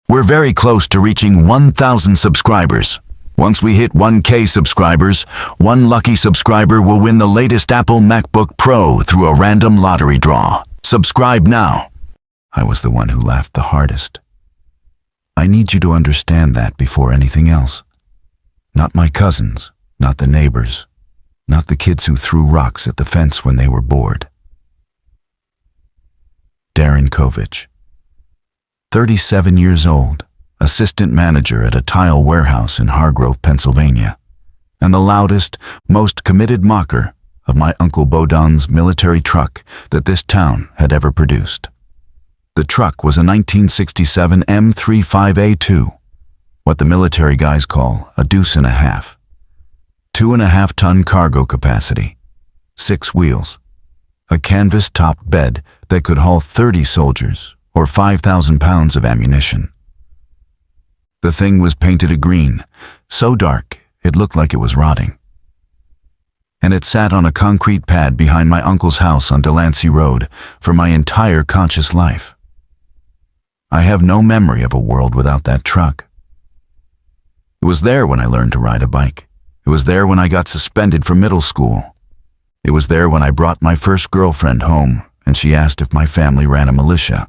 We're very close to reaching 1,000 subscribers. Once we hit 1K subscribers, one lucky subscriber will win the latest Apple MacBook Pro through a random lottery draw. Subscribe now. I was the one who laughed the hardest. I need you to understand that before anything else. Not my cousins, not the neighbors, not the kids who threw rocks at the fence when they were bored. Darren Kovich, 37 years old, assistant manager at a tile warehouse in Hargrove, Pennsylvania, and the loudest, most committed mocker of my Uncle Bohdan's military truck that this town had ever produced. The truck was a 1967 M35A2, what the military guys call a deuce and a half. 2.5-ton cargo capacity, 6 wheels, a canvas top bed that could haul 30 soldiers or 5,000 pounds of ammunition. The thing was painted a green, so dark it looked like it was rotting. And it sat on a concrete pad behind my uncle's house on Delancey Road for my entire conscious life. I have no memory of a world without that truck. It was there when I learned to ride a bike. It was there when I got suspended from middle school. It was there when I brought my first girlfriend home and she asked if my family ran a militia.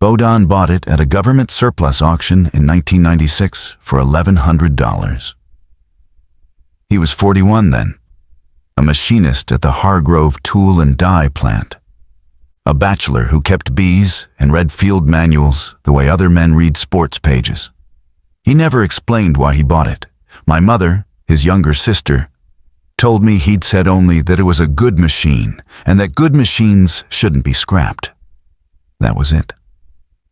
Bohdan bought it at a government surplus auction in 1996 for $1,100. He was 41 then, a machinist at the Hargrove tool and die plant, a bachelor who kept bees and read field manuals the way other men read sports pages. He never explained why he bought it. My mother, his younger sister, told me he'd said only that it was a good machine and that good machines shouldn't be scrapped. That was it.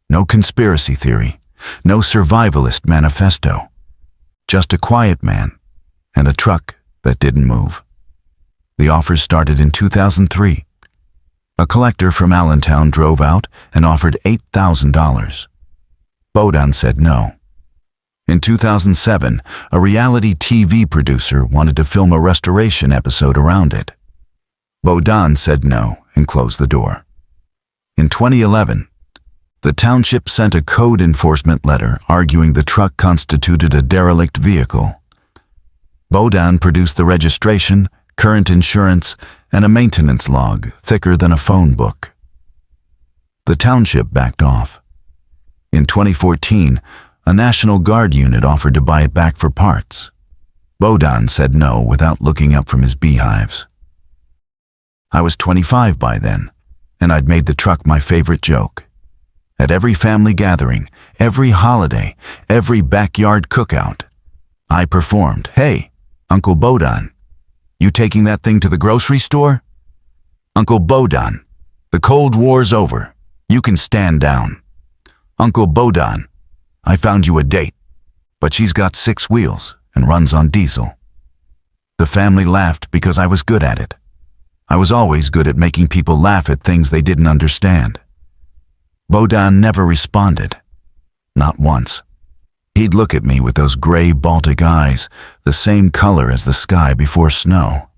No conspiracy theory, no survivalist manifesto, just a quiet man and a truck that didn't move. The offers started in 2003. A collector from Allentown drove out and offered $8,000. Bohdan said no. In 2007, a reality TV producer wanted to film a restoration episode around it. Bohdan said no and closed the door. In 2011, the township sent a code enforcement letter arguing the truck constituted a derelict vehicle. Bohdan produced the registration, current insurance, and a maintenance log thicker than a phone book. The township backed off. In 2014, a National Guard unit offered to buy it back for parts. Bohdan said no without looking up from his beehives. I was 25 by then, and I'd made the truck my favorite joke. At every family gathering, every holiday, every backyard cookout, I performed, "Hey, Uncle Bohdan, you taking that thing to the grocery store? Uncle Bohdan, the Cold War's over. You can stand down. Uncle Bohdan, I found you a date, but she's got 6 wheels and runs on diesel." The family laughed because I was good at it. I was always good at making people laugh at things they didn't understand. Bohdan never responded. Not once. He'd look at me with those gray Baltic eyes, the same color as the sky before snow.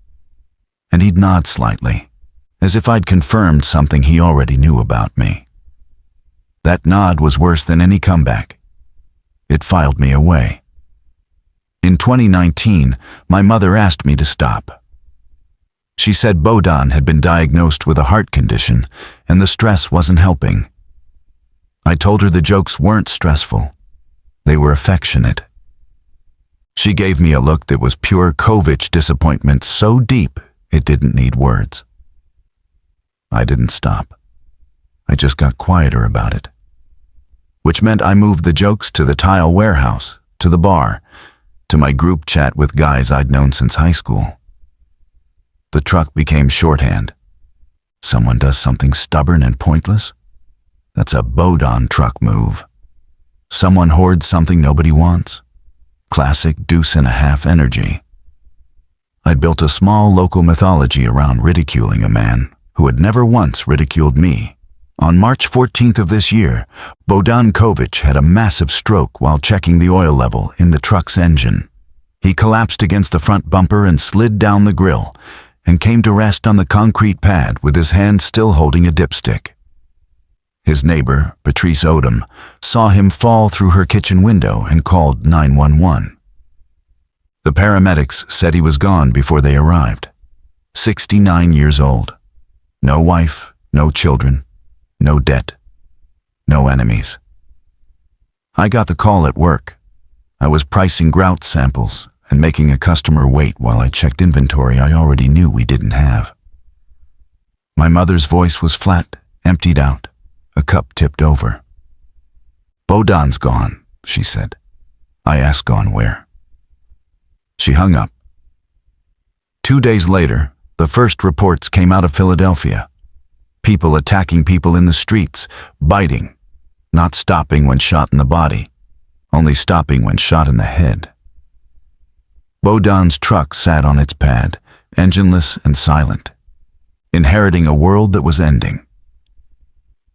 And he'd nod slightly, as if I'd confirmed something he already knew about me. That nod was worse than any comeback. It filed me away. In 2019, my mother asked me to stop. She said Bohdan had been diagnosed with a heart condition and the stress wasn't helping. I told her the jokes weren't stressful. They were affectionate. She gave me a look that was pure Kovich disappointment so deep it didn't need words. I didn't stop. I just got quieter about it. Which meant I moved the jokes to the tile warehouse, to the bar, to my group chat with guys I'd known since high school. The truck became shorthand. Someone does something stubborn and pointless? That's a Bohdan truck move. Someone hoards something nobody wants. Classic deuce and a half energy. I'd built a small local mythology around ridiculing a man who had never once ridiculed me. On March 14th of this year, Darren Kovich had a massive stroke while checking the oil level in the truck's engine. He collapsed against the front bumper and slid down the grill and came to rest on the concrete pad with his hand still holding a dipstick. His neighbor, Patrice Odom, saw him fall through her kitchen window and called 911. The paramedics said he was gone before they arrived. 69 years old. No wife, no children, no debt, no enemies. I got the call at work. I was pricing grout samples and making a customer wait while I checked inventory I already knew we didn't have. My mother's voice was flat, emptied out, a cup tipped over. "Bohdan's gone," she said. I asked, "Gone where?" She hung up. 2 days later, the first reports came out of Philadelphia. People attacking people in the streets, biting, not stopping when shot in the body, only stopping when shot in the head. Bohdan's truck sat on its pad, engineless and silent, inheriting a world that was ending.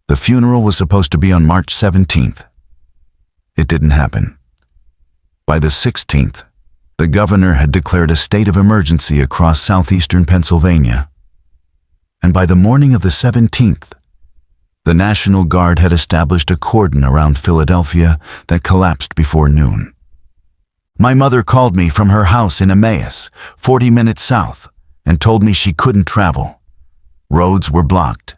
The funeral was supposed to be on March 17th. It didn't happen. By the 16th, the governor had declared a state of emergency across southeastern Pennsylvania. And by the morning of the 17th, the National Guard had established a cordon around Philadelphia that collapsed before noon. My mother called me from her house in Emmaus, 40 minutes south, and told me she couldn't travel. Roads were blocked.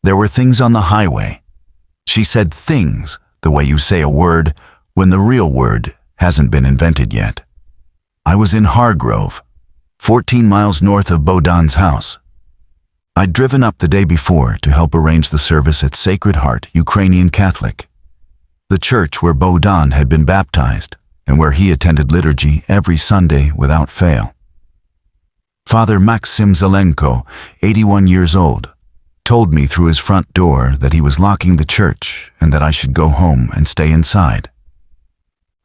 There were things on the highway. She said things the way you say a word when the real word hasn't been invented yet. I was in Hargrove, 14 miles north of Bohdan's house. I'd driven up the day before to help arrange the service at Sacred Heart Ukrainian Catholic, the church where Bohdan had been baptized and where he attended liturgy every Sunday without fail. Father Maxim Zelenko, 81 years old, told me through his front door that he was locking the church and that I should go home and stay inside.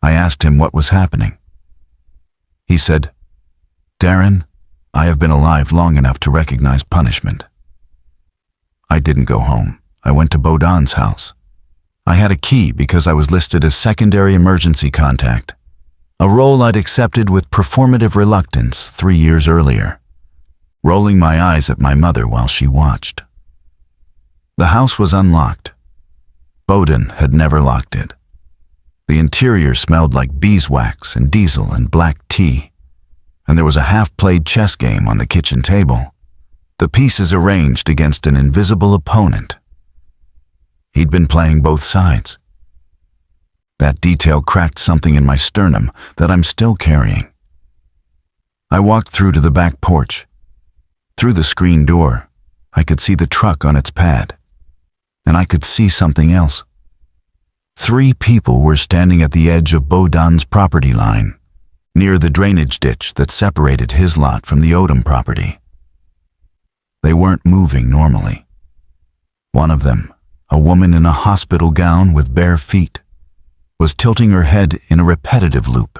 I asked him what was happening. He said, "Darren, I have been alive long enough to recognize punishment." I didn't go home. I went to Bohdan's house. I had a key because I was listed as secondary emergency contact, a role I'd accepted with performative reluctance 3 years earlier, rolling my eyes at my mother while she watched. The house was unlocked. Bohdan had never locked it. The interior smelled like beeswax and diesel and black tea, and there was a half-played chess game on the kitchen table, the pieces arranged against an invisible opponent. He'd been playing both sides. That detail cracked something in my sternum that I'm still carrying. I walked through to the back porch. Through the screen door, I could see the truck on its pad, and I could see something else. 3 people were standing at the edge of Bohdan's property line, near the drainage ditch that separated his lot from the Odom property. They weren't moving normally. One of them, a woman in a hospital gown with bare feet, was tilting her head in a repetitive loop,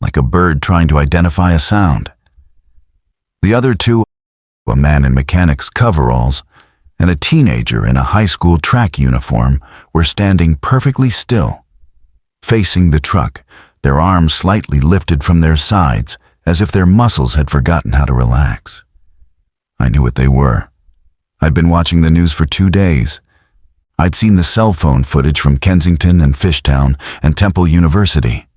like a bird trying to identify a sound. The other 2, a man in mechanic's coveralls and a teenager in a high school track uniform, were standing perfectly still, facing the truck, their arms slightly lifted from their sides as if their muscles had forgotten how to relax. I knew what they were. I'd been watching the news for 2 days. I'd seen the cell phone footage from Kensington and Fishtown and Temple University.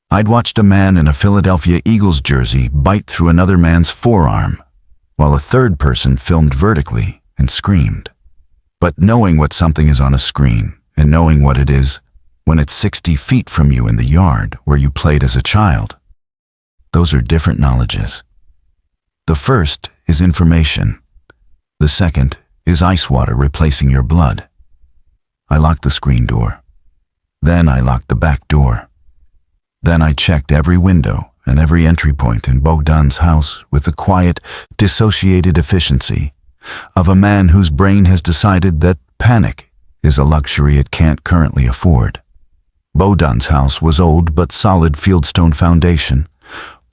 I'd watched a man in a Philadelphia Eagles jersey bite through another man's forearm, while a third person filmed vertically and screamed. But knowing what something is on a screen and knowing what it is when it's 60 feet from you in the yard where you played as a child, those are different knowledges. The first is information. The second is ice water replacing your blood. I locked the screen door. Then I locked the back door. Then I checked every window and every entry point in Bohdan's house with the quiet, dissociated efficiency of a man whose brain has decided that panic is a luxury it can't currently afford. Bohdan's house was old but solid fieldstone foundation,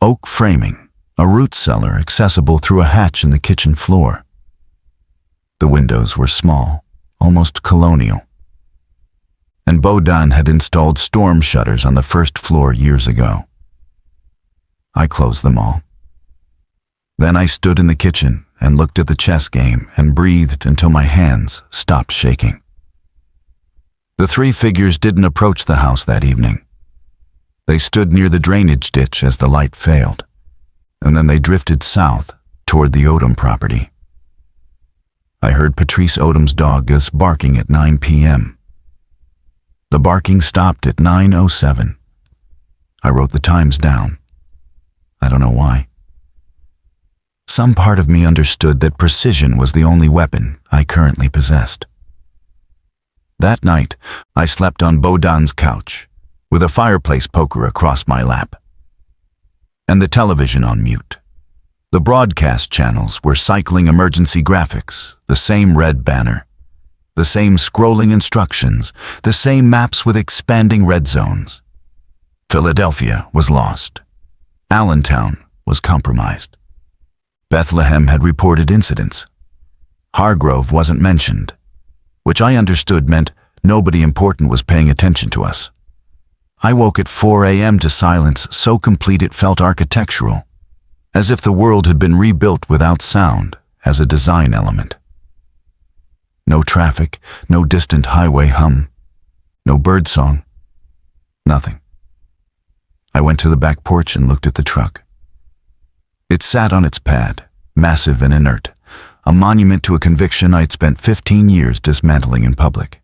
oak framing, a root cellar accessible through a hatch in the kitchen floor. The windows were small, almost colonial. And Bohdan had installed storm shutters on the first floor years ago. I closed them all. Then I stood in the kitchen and looked at the chess game and breathed until my hands stopped shaking. The three figures didn't approach the house that evening. They stood near the drainage ditch as the light failed, and then they drifted south toward the Odom property. I heard Patrice Odom's dog Gus barking at 9 p.m. The barking stopped at 9:07. I wrote the times down. I don't know why. Some part of me understood that precision was the only weapon I currently possessed. That night, I slept on Bohdan's couch, with a fireplace poker across my lap, and the television on mute. The broadcast channels were cycling emergency graphics, the same red banner, the same scrolling instructions, the same maps with expanding red zones. Philadelphia was lost. Allentown was compromised. Bethlehem had reported incidents. Hargrove wasn't mentioned, which I understood meant nobody important was paying attention to us. I woke at 4 a.m. to silence so complete it felt architectural, as if the world had been rebuilt without sound as a design element. No traffic, no distant highway hum, no birdsong, nothing. I went to the back porch and looked at the truck. It sat on its pad, massive and inert, a monument to a conviction I'd spent 15 years dismantling in public.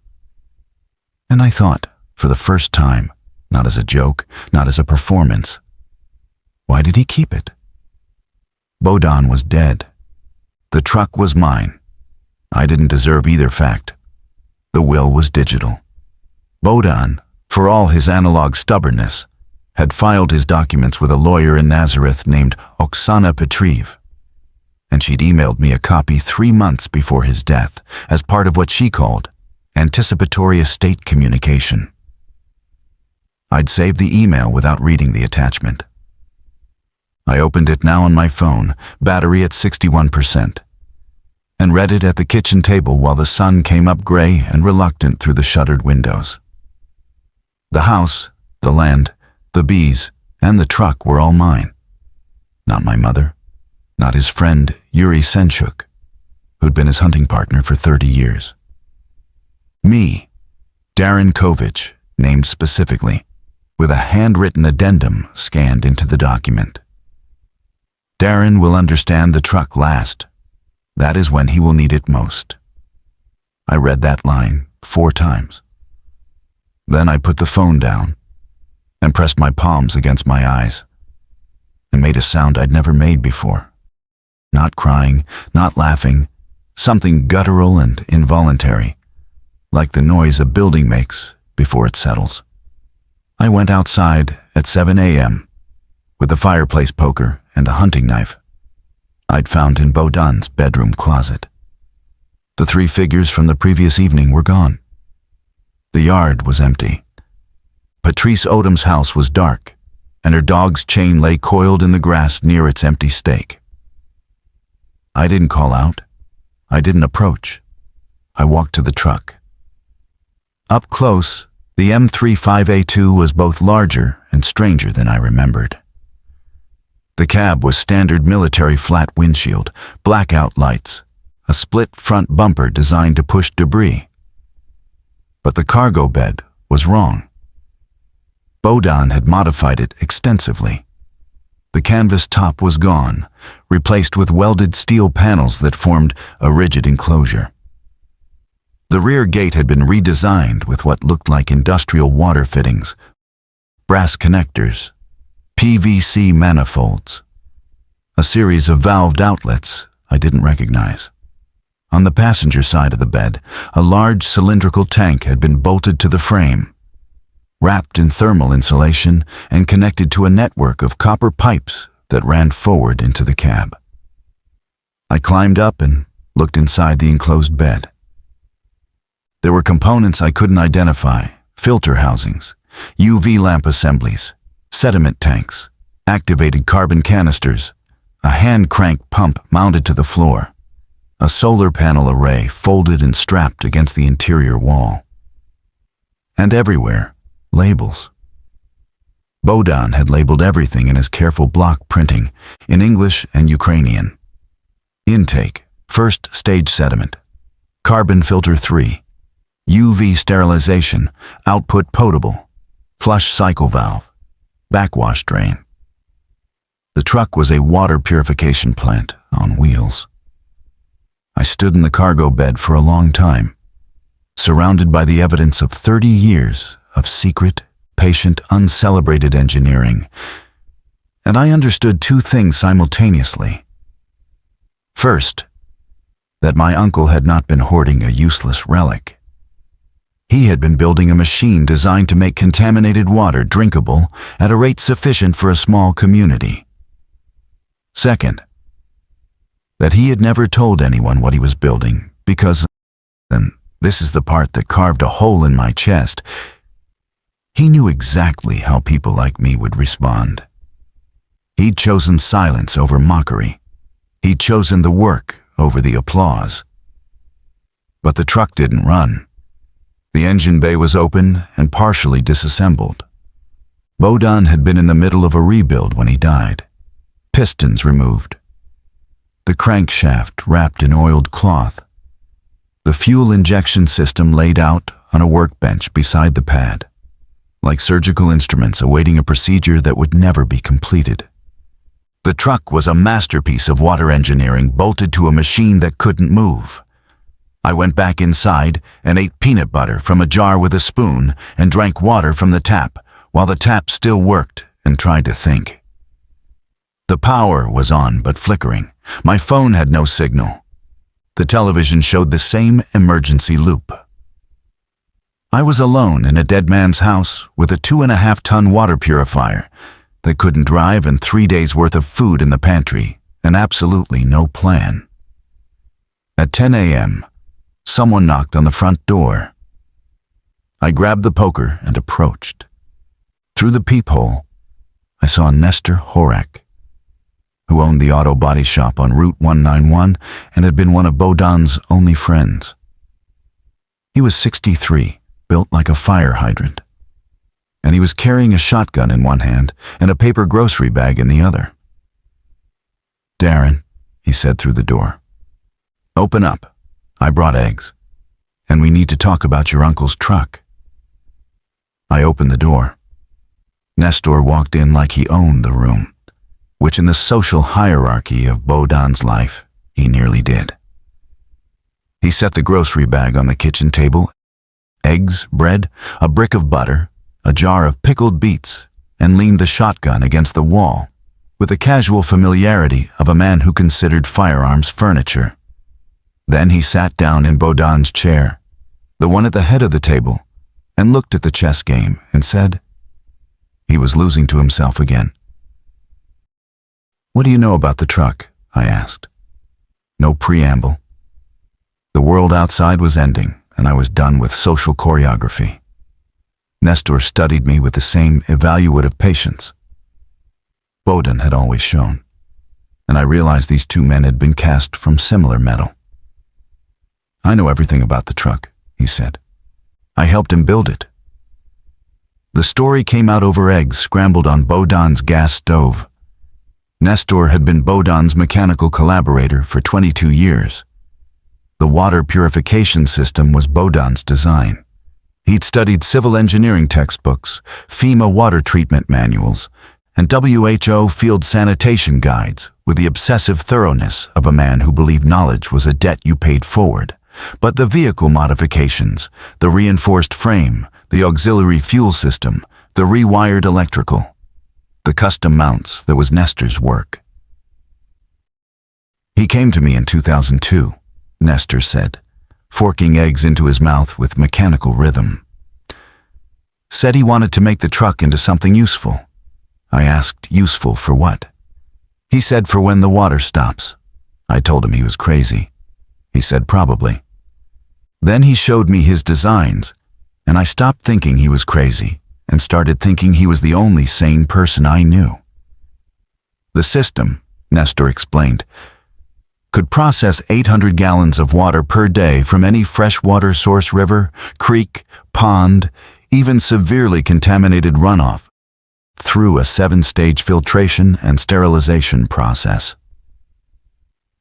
And I thought, for the first time, not as a joke, not as a performance, why did he keep it? Bohdan was dead. The truck was mine. I didn't deserve either fact. The will was digital. Bohdan, for all his analog stubbornness, had filed his documents with a lawyer in Nazareth named Oksana Petriv, and she'd emailed me a copy 3 months before his death as part of what she called anticipatory estate communication. I'd saved the email without reading the attachment. I opened it now on my phone, battery at 61%, and read it at the kitchen table while the sun came up gray and reluctant through the shuttered windows. The house, the land, the bees, and the truck were all mine. Not my mother, not his friend Yuri Senchuk, who'd been his hunting partner for 30 years. Me, Darren Kovich, named specifically, with a handwritten addendum scanned into the document. Darren will understand the truck last. That is when he will need it most. I read that line 4 times. Then I put the phone down and pressed my palms against my eyes and made a sound I'd never made before. Not crying, not laughing, something guttural and involuntary, like the noise a building makes before it settles. I went outside at 7 a.m. with the fireplace poker and a hunting knife I'd found in Bohdan's bedroom closet. The 3 figures from the previous evening were gone. The yard was empty. Patrice Odom's house was dark, and her dog's chain lay coiled in the grass near its empty stake. I didn't call out. I didn't approach. I walked to the truck. Up close, the M35A2 was both larger and stranger than I remembered. The cab was standard military flat windshield, blackout lights, a split front bumper designed to push debris. But the cargo bed was wrong. Bohdan had modified it extensively. The canvas top was gone, replaced with welded steel panels that formed a rigid enclosure. The rear gate had been redesigned with what looked like industrial water fittings, brass connectors, PVC manifolds, a series of valved outlets I didn't recognize. On the passenger side of the bed, a large cylindrical tank had been bolted to the frame, wrapped in thermal insulation and connected to a network of copper pipes that ran forward into the cab. I climbed up and looked inside the enclosed bed. There were components I couldn't identify, filter housings, UV lamp assemblies, sediment tanks, activated carbon canisters, a hand crank pump mounted to the floor, a solar panel array folded and strapped against the interior wall. And everywhere, labels. Bohdan had labeled everything in his careful block printing in English and Ukrainian. Intake, first stage sediment, carbon filter 3, UV sterilization, output potable, flush cycle valve, backwash drain. The truck was a water purification plant on wheels. I stood in the cargo bed for a long time, surrounded by the evidence of 30 years of secret, patient, uncelebrated engineering, and I understood two things simultaneously. First, that my uncle had not been hoarding a useless relic. He had been building a machine designed to make contaminated water drinkable at a rate sufficient for a small community. Second, that he had never told anyone what he was building because, and this is the part that carved a hole in my chest, he knew exactly how people like me would respond. He'd chosen silence over mockery. He'd chosen the work over the applause. But the truck didn't run. The engine bay was open and partially disassembled. Bohdan had been in the middle of a rebuild when he died. Pistons removed. The crankshaft wrapped in oiled cloth. The fuel injection system laid out on a workbench beside the pad, like surgical instruments awaiting a procedure that would never be completed. The truck was a masterpiece of water engineering bolted to a machine that couldn't move. I went back inside and ate peanut butter from a jar with a spoon and drank water from the tap while the tap still worked and tried to think. The power was on but flickering. My phone had no signal. The television showed the same emergency loop. I was alone in a dead man's house with a 2.5-ton water purifier that couldn't drive and 3 days' worth of food in the pantry and absolutely no plan. At 10 a.m., someone knocked on the front door. I grabbed the poker and approached. Through the peephole, I saw Nestor Horak, who owned the auto body shop on Route 191 and had been one of Bohdan's only friends. He was 63, built like a fire hydrant, and he was carrying a shotgun in one hand and a paper grocery bag in the other. "Darren," he said through the door, "open up. I brought eggs, and we need to talk about your uncle's truck." I opened the door. Nestor walked in like he owned the room, which in the social hierarchy of Bohdan's life, he nearly did. He set the grocery bag on the kitchen table, eggs, bread, a brick of butter, a jar of pickled beets, and leaned the shotgun against the wall with the casual familiarity of a man who considered firearms furniture. Then he sat down in Bohdan's chair, the one at the head of the table, and looked at the chess game and said, he was losing to himself again. "What do you know about the truck?" I asked. No preamble. The world outside was ending, and I was done with social choreography. Nestor studied me with the same evaluative patience Bohdan had always shown, and I realized these two men had been cast from similar metal. "I know everything about the truck," he said. "I helped him build it." The story came out over eggs scrambled on Bohdan's gas stove. Nestor had been Bohdan's mechanical collaborator for 22 years. The water purification system was Bohdan's design. He'd studied civil engineering textbooks, FEMA water treatment manuals, and WHO field sanitation guides with the obsessive thoroughness of a man who believed knowledge was a debt you paid forward. But the vehicle modifications, the reinforced frame, the auxiliary fuel system, the rewired electrical, the custom mounts, that was Nestor's work. "He came to me in 2002, Nestor said, forking eggs into his mouth with mechanical rhythm. Said he wanted to make the truck into something useful. I asked, useful for what? He said for when the water stops. I told him he was crazy. He said probably. Then he showed me his designs, and I stopped thinking he was crazy and started thinking he was the only sane person I knew. The system, Nestor explained, could process 800 gallons of water per day from any freshwater source, river, creek, pond, even severely contaminated runoff, through a 7-stage filtration and sterilization process.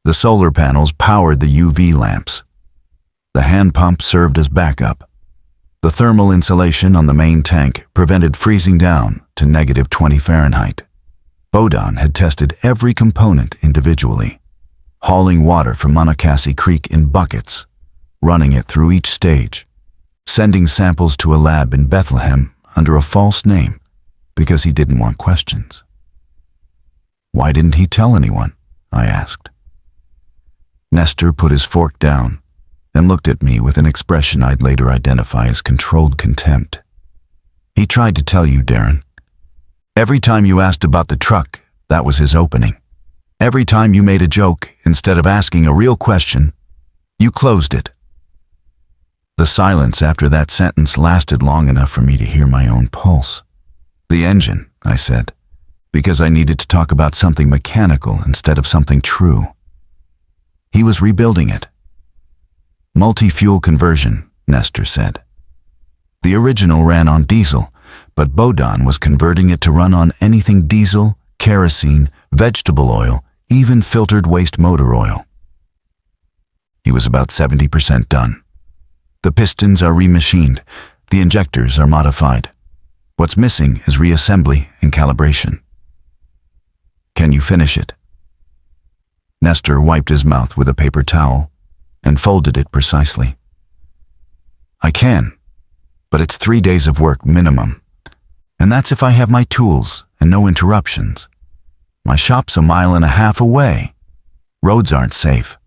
The solar panels powered the UV lamps. The hand pump served as backup, The thermal insulation on the main tank prevented freezing down to -20 Fahrenheit. Bohdan had tested every component individually, hauling water from Monocacy Creek in buckets, running it through each stage, sending samples to a lab in Bethlehem under a false name because he didn't want questions. Why didn't he tell anyone? I asked. Nestor put his fork down and looked at me with an expression I'd later identify as controlled contempt. He tried to tell you, Darren. Every time you asked about the truck, that was his opening. Every time you made a joke instead of asking a real question, you closed it. The silence after that sentence lasted long enough for me to hear my own pulse. The engine, I said, because I needed to talk about something mechanical instead of something true. He was rebuilding it. Multi-fuel conversion, Nestor said. The original ran on diesel, but Bohdan was converting it to run on anything diesel, kerosene, vegetable oil, even filtered waste motor oil. He was about 70% done. The pistons are remachined, the injectors are modified. What's missing is reassembly and calibration. Can you finish it? Nestor wiped his mouth with a paper towel and folded it precisely. I can, but it's 3 days of work minimum. And that's if I have my tools and no interruptions. My shop's 1.5 miles away. Roads aren't safe.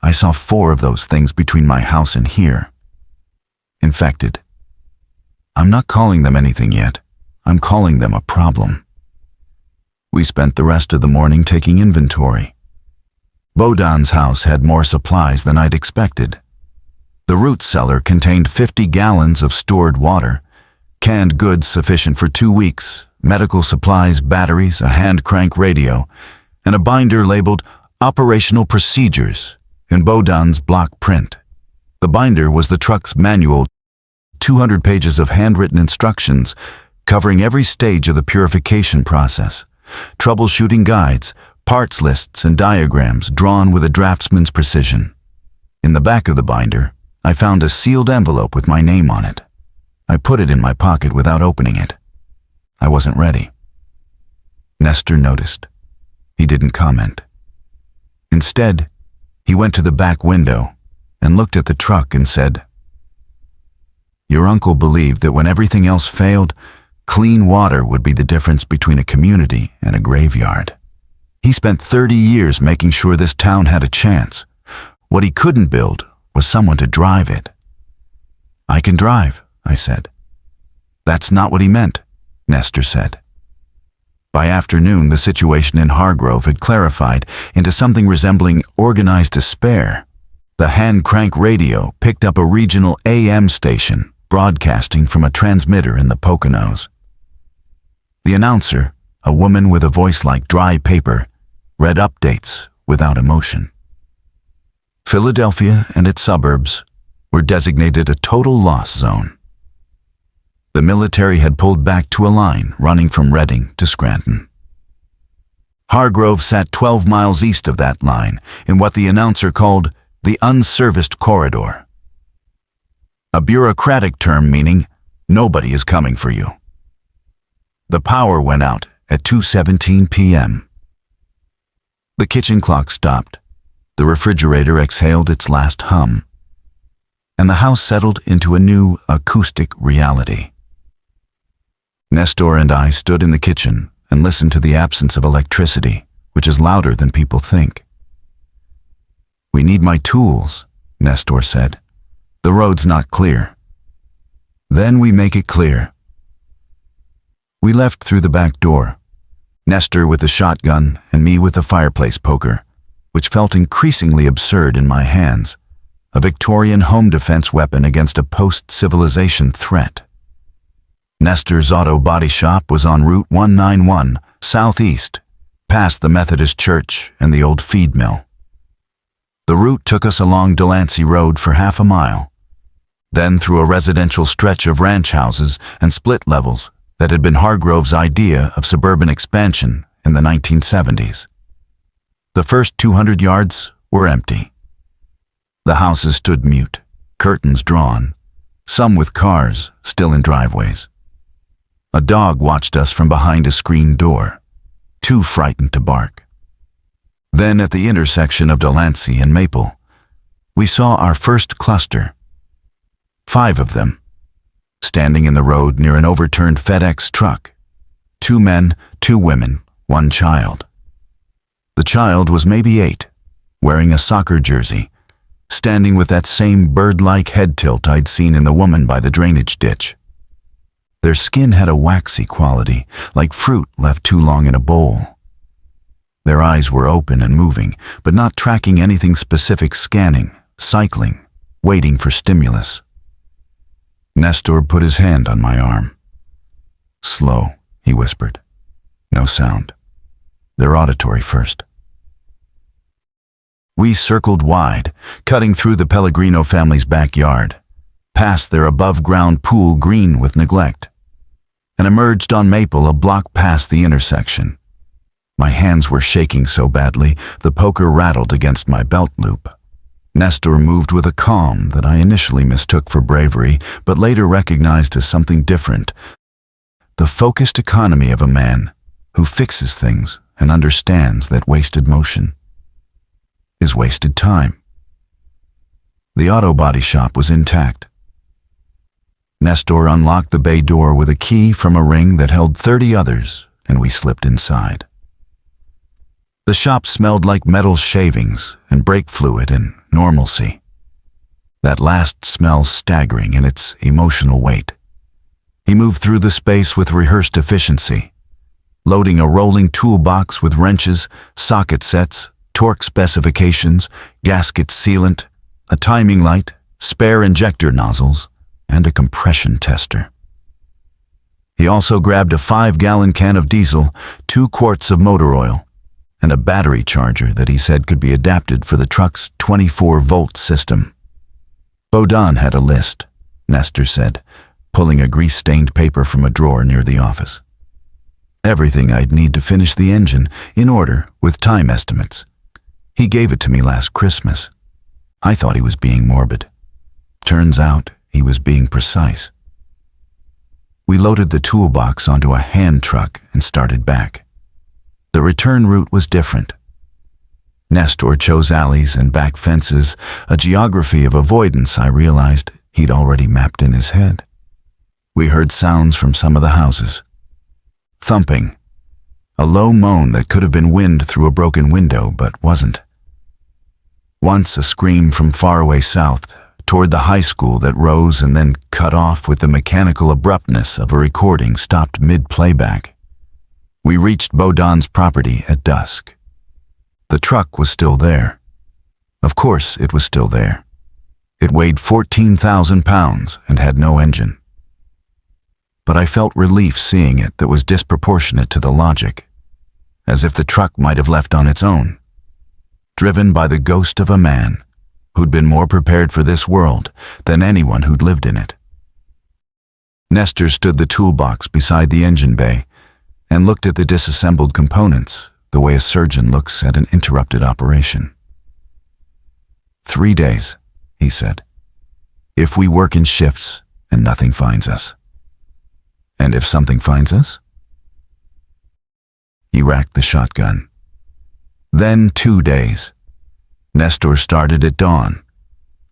I saw 4 of those things between my house and here. Infected. I'm not calling them anything yet. I'm calling them a problem. We spent the rest of the morning taking inventory. Bohdan's house had more supplies than I'd expected. The root cellar contained 50 gallons of stored water, canned goods sufficient for 2 weeks, medical supplies, batteries, a hand-crank radio, and a binder labeled Operational Procedures in Bohdan's block print. The binder was the truck's manual, 200 pages of handwritten instructions covering every stage of the purification process, troubleshooting guides, parts lists, and diagrams drawn with a draftsman's precision. In the back of the binder, I found a sealed envelope with my name on it. I put it in my pocket without opening it. I wasn't ready. Nestor noticed. He didn't comment. Instead, he went to the back window and looked at the truck and said, "Your uncle believed that when everything else failed, clean water would be the difference between a community and a graveyard. He spent 30 years making sure this town had a chance. What he couldn't build was someone to drive it." "I can drive," I said. "That's not what he meant," Nestor said. By afternoon, the situation in Hargrove had clarified into something resembling organized despair. The hand-crank radio picked up a regional AM station broadcasting from a transmitter in the Poconos. The announcer, a woman with a voice like dry paper, read updates without emotion. Philadelphia and its suburbs were designated a total loss zone. The military had pulled back to a line running from Reading to Scranton. Hargrove sat 12 miles east of that line in what the announcer called the unserviced corridor, a bureaucratic term meaning nobody is coming for you. The power went out at 2:17 p.m. The kitchen clock stopped, the refrigerator exhaled its last hum, and the house settled into a new acoustic reality. Nestor and I stood in the kitchen and listened to the absence of electricity, which is louder than people think. "We need my tools," Nestor said. "The road's not clear." "Then we make it clear." We left through the back door, Nestor with the shotgun and me with the fireplace poker, which felt increasingly absurd in my hands, a Victorian home defense weapon against a post-civilization threat. Nestor's auto body shop was on Route 191, southeast, past the Methodist Church and the old feed mill. The route took us along Delancey Road for half a mile, then through a residential stretch of ranch houses and split levels that had been Hargrove's idea of suburban expansion in the 1970s. The first 200 yards were empty. The houses stood mute, curtains drawn, some with cars still in driveways. A dog watched us from behind a screened door, too frightened to bark. Then at the intersection of Delancey and Maple, we saw our first cluster. 5 of them, standing in the road near an overturned FedEx truck. 2 men, 2 women, 1 child. The child was maybe 8, wearing a soccer jersey, standing with that same bird-like head tilt I'd seen in the woman by the drainage ditch. Their skin had a waxy quality, like fruit left too long in a bowl. Their eyes were open and moving, but not tracking anything specific, scanning, cycling, waiting for stimulus. Nestor put his hand on my arm. "Slow," he whispered. "No sound. They're auditory first." We circled wide, cutting through the Pellegrino family's backyard, past their above-ground pool green with neglect, and emerged on Maple a block past the intersection. My hands were shaking so badly, the poker rattled against my belt loop. Nestor moved with a calm that I initially mistook for bravery, but later recognized as something different. The focused economy of a man who fixes things and understands that wasted motion is wasted time. The auto body shop was intact. Nestor unlocked the bay door with a key from a ring that held 30 others, and we slipped inside. The shop smelled like metal shavings and brake fluid and normalcy. That last smell staggering in its emotional weight. He moved through the space with rehearsed efficiency, loading a rolling toolbox with wrenches, socket sets, torque specifications, gasket sealant, a timing light, spare injector nozzles, and a compression tester. He also grabbed a 5-gallon can of diesel, 2 quarts of motor oil, and a battery charger that he said could be adapted for the truck's 24-volt system. Bohdan had a list, Nestor said, pulling a grease-stained paper from a drawer near the office. Everything I'd need to finish the engine, in order, with time estimates. He gave it to me last Christmas. I thought he was being morbid. Turns out he was being precise. We loaded the toolbox onto a hand truck and started back. The return route was different. Nestor chose alleys and back fences, a geography of avoidance I realized he'd already mapped in his head. We heard sounds from some of the houses. Thumping. A low moan that could have been wind through a broken window, but wasn't. Once a scream from far away south, toward the high school that rose and then cut off with the mechanical abruptness of a recording stopped mid-playback. We reached Bohdan's property at dusk. The truck was still there. Of course it was still there. It weighed 14,000 pounds and had no engine. But I felt relief seeing it that was disproportionate to the logic, as if the truck might have left on its own, driven by the ghost of a man who'd been more prepared for this world than anyone who'd lived in it. Nestor stood the toolbox beside the engine bay and looked at the disassembled components the way a surgeon looks at an interrupted operation. 3 days, he said, if we work in shifts and nothing finds us. And if something finds us? He racked the shotgun. Then 2 days. Nestor started at dawn.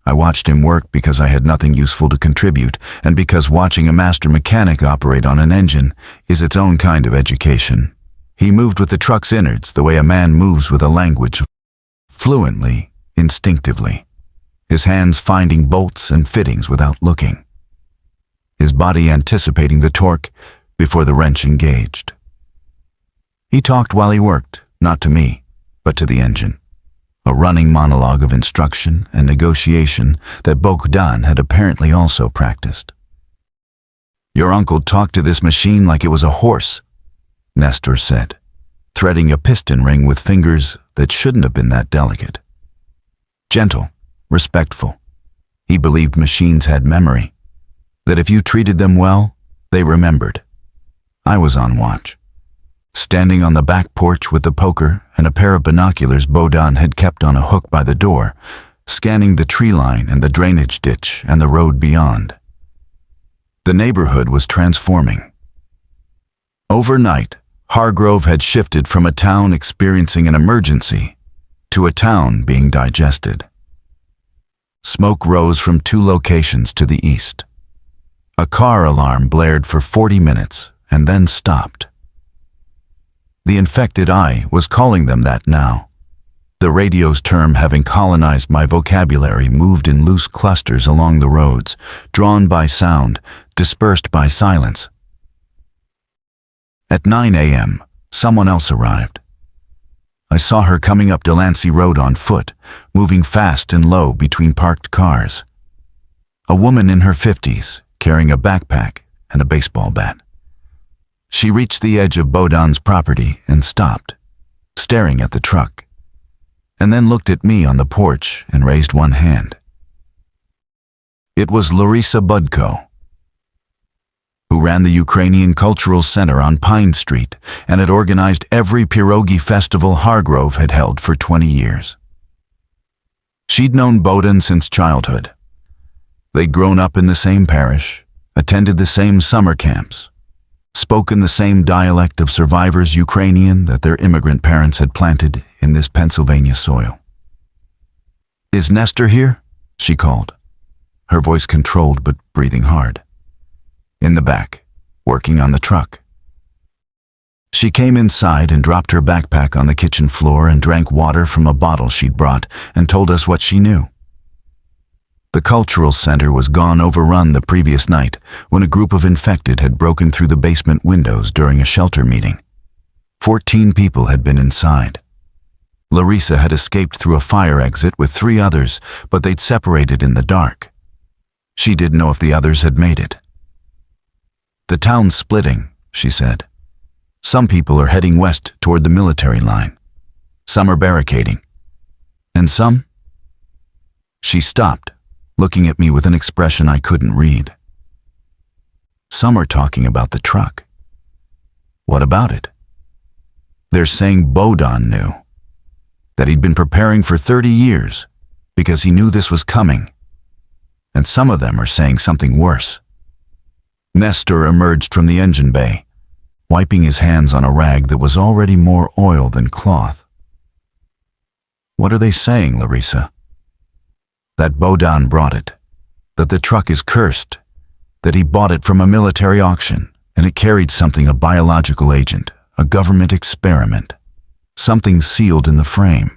I watched him work because I had nothing useful to contribute, and because watching a master mechanic operate on an engine is its own kind of education. He moved with the truck's innards the way a man moves with a language, fluently, instinctively, his hands finding bolts and fittings without looking, his body anticipating the torque before the wrench engaged. He talked while he worked, not to me, but to the engine. A running monologue of instruction and negotiation that Bohdan had apparently also practiced. Your uncle talked to this machine like it was a horse, Nestor said, threading a piston ring with fingers that shouldn't have been that delicate. Gentle, respectful. He believed machines had memory, that if you treated them well, they remembered. I was on watch. Standing on the back porch with the poker and a pair of binoculars Bohdan had kept on a hook by the door, scanning the tree line and the drainage ditch and the road beyond. The neighborhood was transforming. Overnight, Hargrove had shifted from a town experiencing an emergency to a town being digested. Smoke rose from 2 locations to the east. A car alarm blared for 40 minutes and then stopped. The infected eye was calling them that now. The radio's term having colonized my vocabulary moved in loose clusters along the roads, drawn by sound, dispersed by silence. At 9 a.m., someone else arrived. I saw her coming up Delancey Road on foot, moving fast and low between parked cars. A woman in her 50s, carrying a backpack and a baseball bat. She reached the edge of Bohdan's property and stopped, staring at the truck, and then looked at me on the porch and raised one hand. It was Larisa Budko, who ran the Ukrainian Cultural Center on Pine Street and had organized every pierogi festival Hargrove had held for 20 years. She'd known Bohdan since childhood. They'd grown up in the same parish, attended the same summer camps, spoken the same dialect of survivors Ukrainian that their immigrant parents had planted in this Pennsylvania soil. "Is Nestor here?" she called, her voice controlled but breathing hard. "In the back, working on the truck." She came inside and dropped her backpack on the kitchen floor and drank water from a bottle she'd brought and told us what she knew. The cultural center was gone overrun the previous night when a group of infected had broken through the basement windows during a shelter meeting. 14 people had been inside. Larisa had escaped through a fire exit with 3 others, but they'd separated in the dark. She didn't know if the others had made it. "The town's splitting," she said. "Some people are heading west toward the military line. Some are barricading. And some—" She stopped, looking at me with an expression I couldn't read. "Some are talking about the truck." "What about it?" "They're saying Bohdan knew, that he'd been preparing for 30 years because he knew this was coming. And some of them are saying something worse." Nestor emerged from the engine bay, wiping his hands on a rag that was already more oil than cloth. "What are they saying, Larisa?" "That Bohdan brought it, that the truck is cursed, that he bought it from a military auction, and it carried something a biological agent, a government experiment, something sealed in the frame.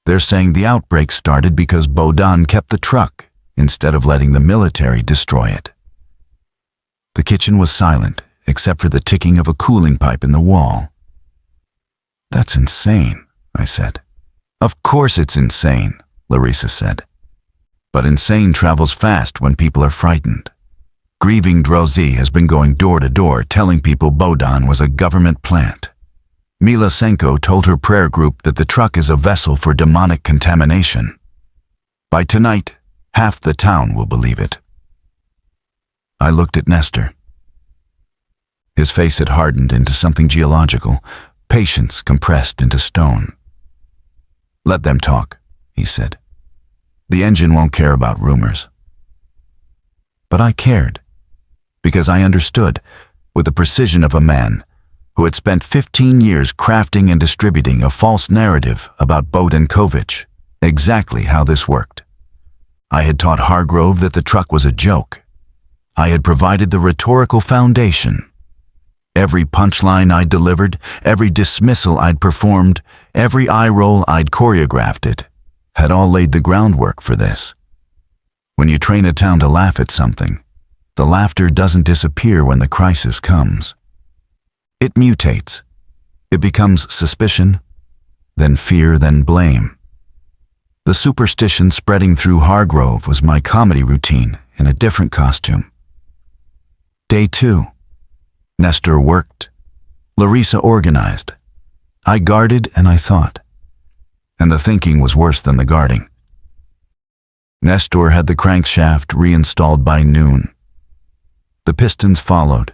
They're saying the outbreak started because Bohdan kept the truck instead of letting the military destroy it." The kitchen was silent, except for the ticking of a cooling pipe in the wall. "That's insane," I said. "Of course it's insane," Larisa said. "But insane travels fast when people are frightened. Grieving Drozy has been going door to door telling people Bohdan was a government plant. Milasenko told her prayer group that the truck is a vessel for demonic contamination. By tonight, half the town will believe it." I looked at Nestor. His face had hardened into something geological, patience compressed into stone. "Let them talk," he said. "The engine won't care about rumors." But I cared, because I understood, with the precision of a man who had spent 15 years crafting and distributing a false narrative about Darren Kovich, exactly how this worked. I had taught Hargrove that the truck was a joke. I had provided the rhetorical foundation. Every punchline I'd delivered, every dismissal I'd performed, every eye roll I'd choreographed it, had all laid the groundwork for this. When you train a town to laugh at something, the laughter doesn't disappear when the crisis comes. It mutates. It becomes suspicion, then fear, then blame. The superstition spreading through Hargrove was my comedy routine in a different costume. Day 2. Nestor worked. Larisa organized. I guarded and I thought. And the thinking was worse than the guarding. Nestor had the crankshaft reinstalled by noon. The pistons followed,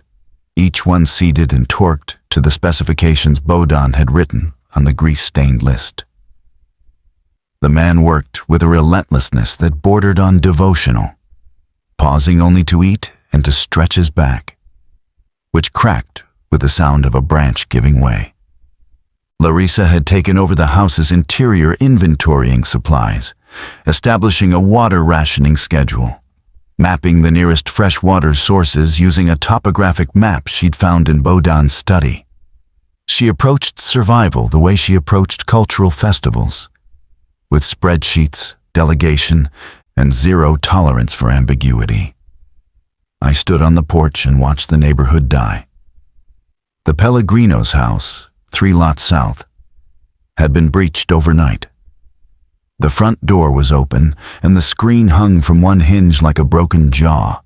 each one seated and torqued to the specifications Bohdan had written on the grease-stained list. The man worked with a relentlessness that bordered on devotional, pausing only to eat and to stretch his back, which cracked with the sound of a branch giving way. Larissa had taken over the house's interior, inventorying supplies, establishing a water rationing schedule, mapping the nearest freshwater sources using a topographic map she'd found in Bohdan's study. She approached survival the way she approached cultural festivals, with spreadsheets, delegation, and zero tolerance for ambiguity. I stood on the porch and watched the neighborhood die. The Pellegrino's house, 3 lots south, had been breached overnight. The front door was open, and the screen hung from one hinge like a broken jaw.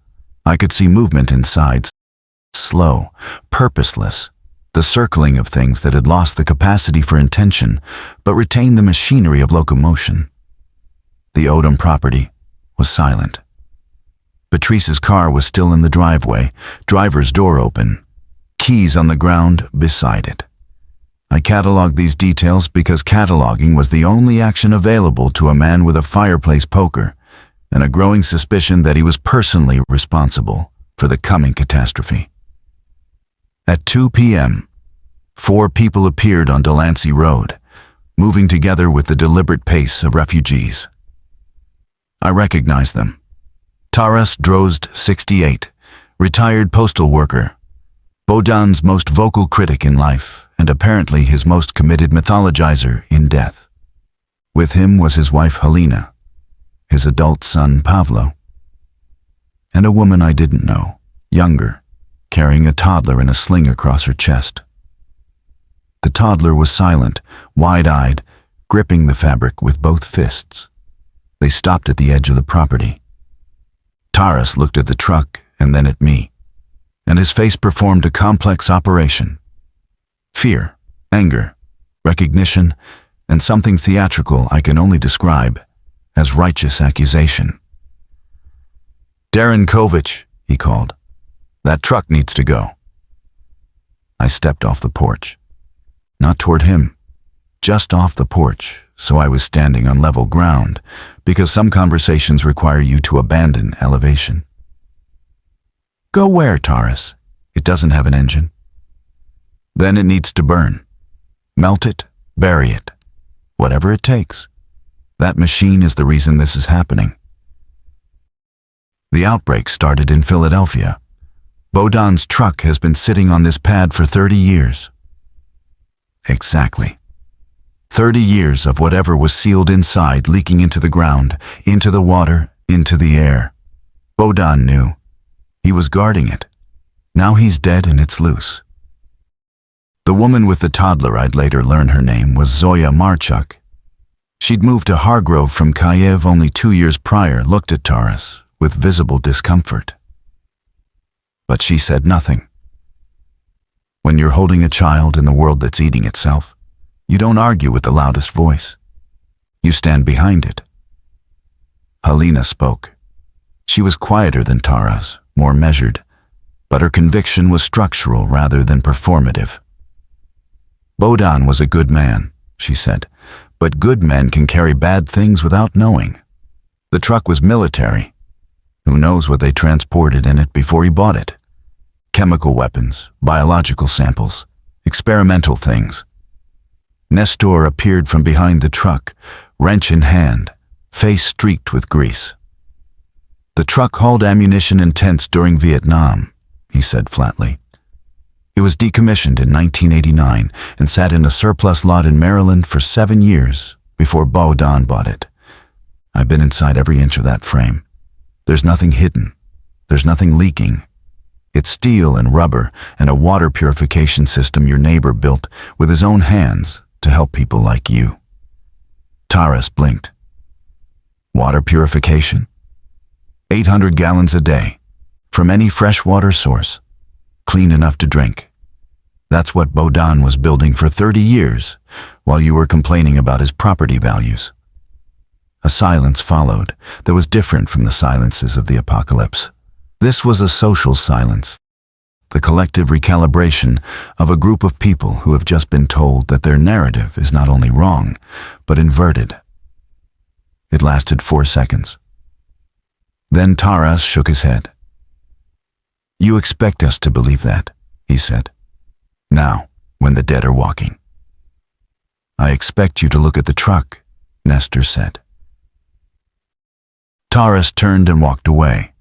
I could see movement inside, slow, purposeless, the circling of things that had lost the capacity for intention, but retained the machinery of locomotion. The Odom property was silent. Patrice's car was still in the driveway, driver's door open, keys on the ground beside it. I cataloged these details because cataloging was the only action available to a man with a fireplace poker and a growing suspicion that he was personally responsible for the coming catastrophe. At 2 p.m., 4 people appeared on Delancey Road, moving together with the deliberate pace of refugees. I recognized them. Taras Drozd, 68, retired postal worker, Bohdan's most vocal critic in life, and apparently his most committed mythologizer in death. With him was his wife Helena, his adult son Pavlo, and a woman I didn't know, younger, carrying a toddler in a sling across her chest. The toddler was silent, wide-eyed, gripping the fabric with both fists. They stopped at the edge of the property. Taras looked at the truck and then at me, and his face performed a complex operation. Fear, anger, recognition, and something theatrical I can only describe as righteous accusation. "Darren Kovich," he called. "That truck needs to go." I stepped off the porch. Not toward him, just off the porch, so I was standing on level ground, because some conversations require you to abandon elevation. "Go where, Taras? It doesn't have an engine." "Then it needs to burn. Melt it, bury it. Whatever it takes. That machine is the reason this is happening." The outbreak started in Philadelphia. Bohdan's truck has been sitting on this pad for 30 years. Exactly. 30 years of whatever was sealed inside leaking into the ground, into the water, into the air. Bohdan knew. He was guarding it. Now he's dead and it's loose. The woman with the toddler, I'd later learn her name, was Zoya Marchuk. She'd moved to Hargrove from Kiev only 2 years prior, looked at Taras with visible discomfort. But she said nothing. When you're holding a child in the world that's eating itself, you don't argue with the loudest voice. You stand behind it. Helena spoke. She was quieter than Taras, more measured, but her conviction was structural rather than performative. "Bohdan was a good man," she said, "but good men can carry bad things without knowing. The truck was military. Who knows what they transported in it before he bought it? Chemical weapons, biological samples, experimental things." Nestor appeared from behind the truck, wrench in hand, face streaked with grease. "The truck hauled ammunition and tents during Vietnam," he said flatly. "It was decommissioned in 1989 and sat in a surplus lot in Maryland for 7 years before Bohdan bought it. I've been inside every inch of that frame. There's nothing hidden. There's nothing leaking. It's steel and rubber and a water purification system your neighbor built with his own hands to help people like you." Taras blinked. "Water purification? 800 gallons a day, from any freshwater source, clean enough to drink. That's what Bohdan was building for 30 years, while you were complaining about his property values." A silence followed that was different from the silences of the apocalypse. This was a social silence, the collective recalibration of a group of people who have just been told that their narrative is not only wrong, but inverted. It lasted 4 seconds. Then Taras shook his head. You expect us to believe that, he said. Now, when the dead are walking. I expect you to look at the truck, Nestor said. Taras turned and walked away.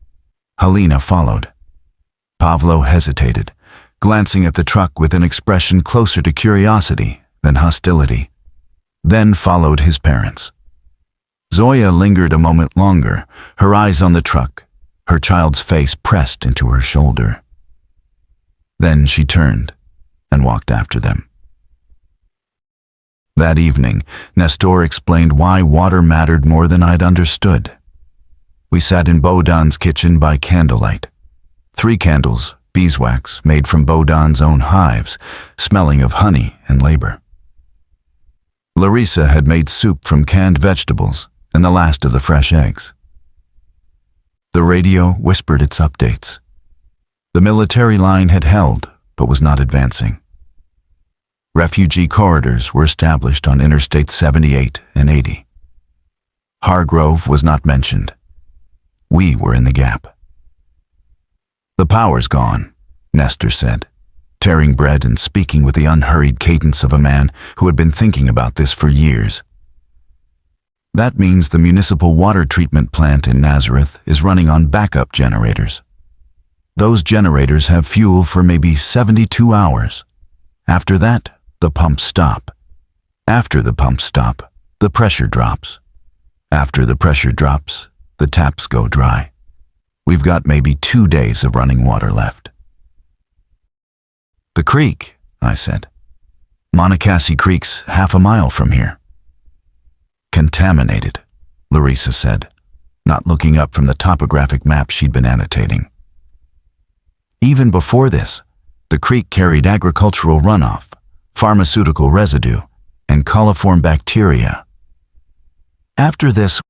Helena followed. Pavlo hesitated, glancing at the truck with an expression closer to curiosity than hostility, then followed his parents. Zoya lingered a moment longer, her eyes on the truck, her child's face pressed into her shoulder. Then she turned and walked after them. That evening, Nestor explained why water mattered more than I'd understood. We sat in Bohdan's kitchen by candlelight. 3 candles, beeswax made from Bohdan's own hives, smelling of honey and labor. Larissa had made soup from canned vegetables and the last of the fresh eggs. The radio whispered its updates. The military line had held, but was not advancing. Refugee corridors were established on Interstate 78 and 80. Hargrove was not mentioned. We were in the gap. The power's gone, Nestor said, tearing bread and speaking with the unhurried cadence of a man who had been thinking about this for years. That means the municipal water treatment plant in Nazareth is running on backup generators. Those generators have fuel for maybe 72 hours. After that, the pumps stop. After the pumps stop, the pressure drops. After the pressure drops, the taps go dry. We've got maybe 2 days of running water left. The creek, I said. Monocacy Creek's half a mile from here. Contaminated, Larissa said, not looking up from the topographic map she'd been annotating. Even before this, the creek carried agricultural runoff, pharmaceutical residue, and coliform bacteria. After this,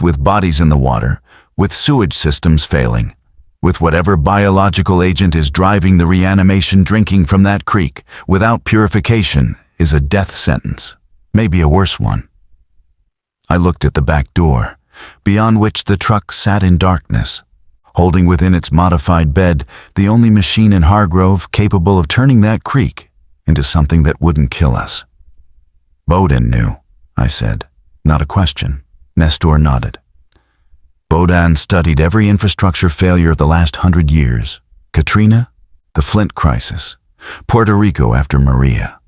with bodies in the water, with sewage systems failing, with whatever biological agent is driving the reanimation drinking from that creek without purification is a death sentence, maybe a worse one. I looked at the back door, beyond which the truck sat in darkness, holding within its modified bed the only machine in Hargrove capable of turning that creek into something that wouldn't kill us. Bohdan knew, I said, not a question. Nestor nodded. Bohdan studied every infrastructure failure of the last 100 years. Katrina, the Flint crisis, Puerto Rico after Maria,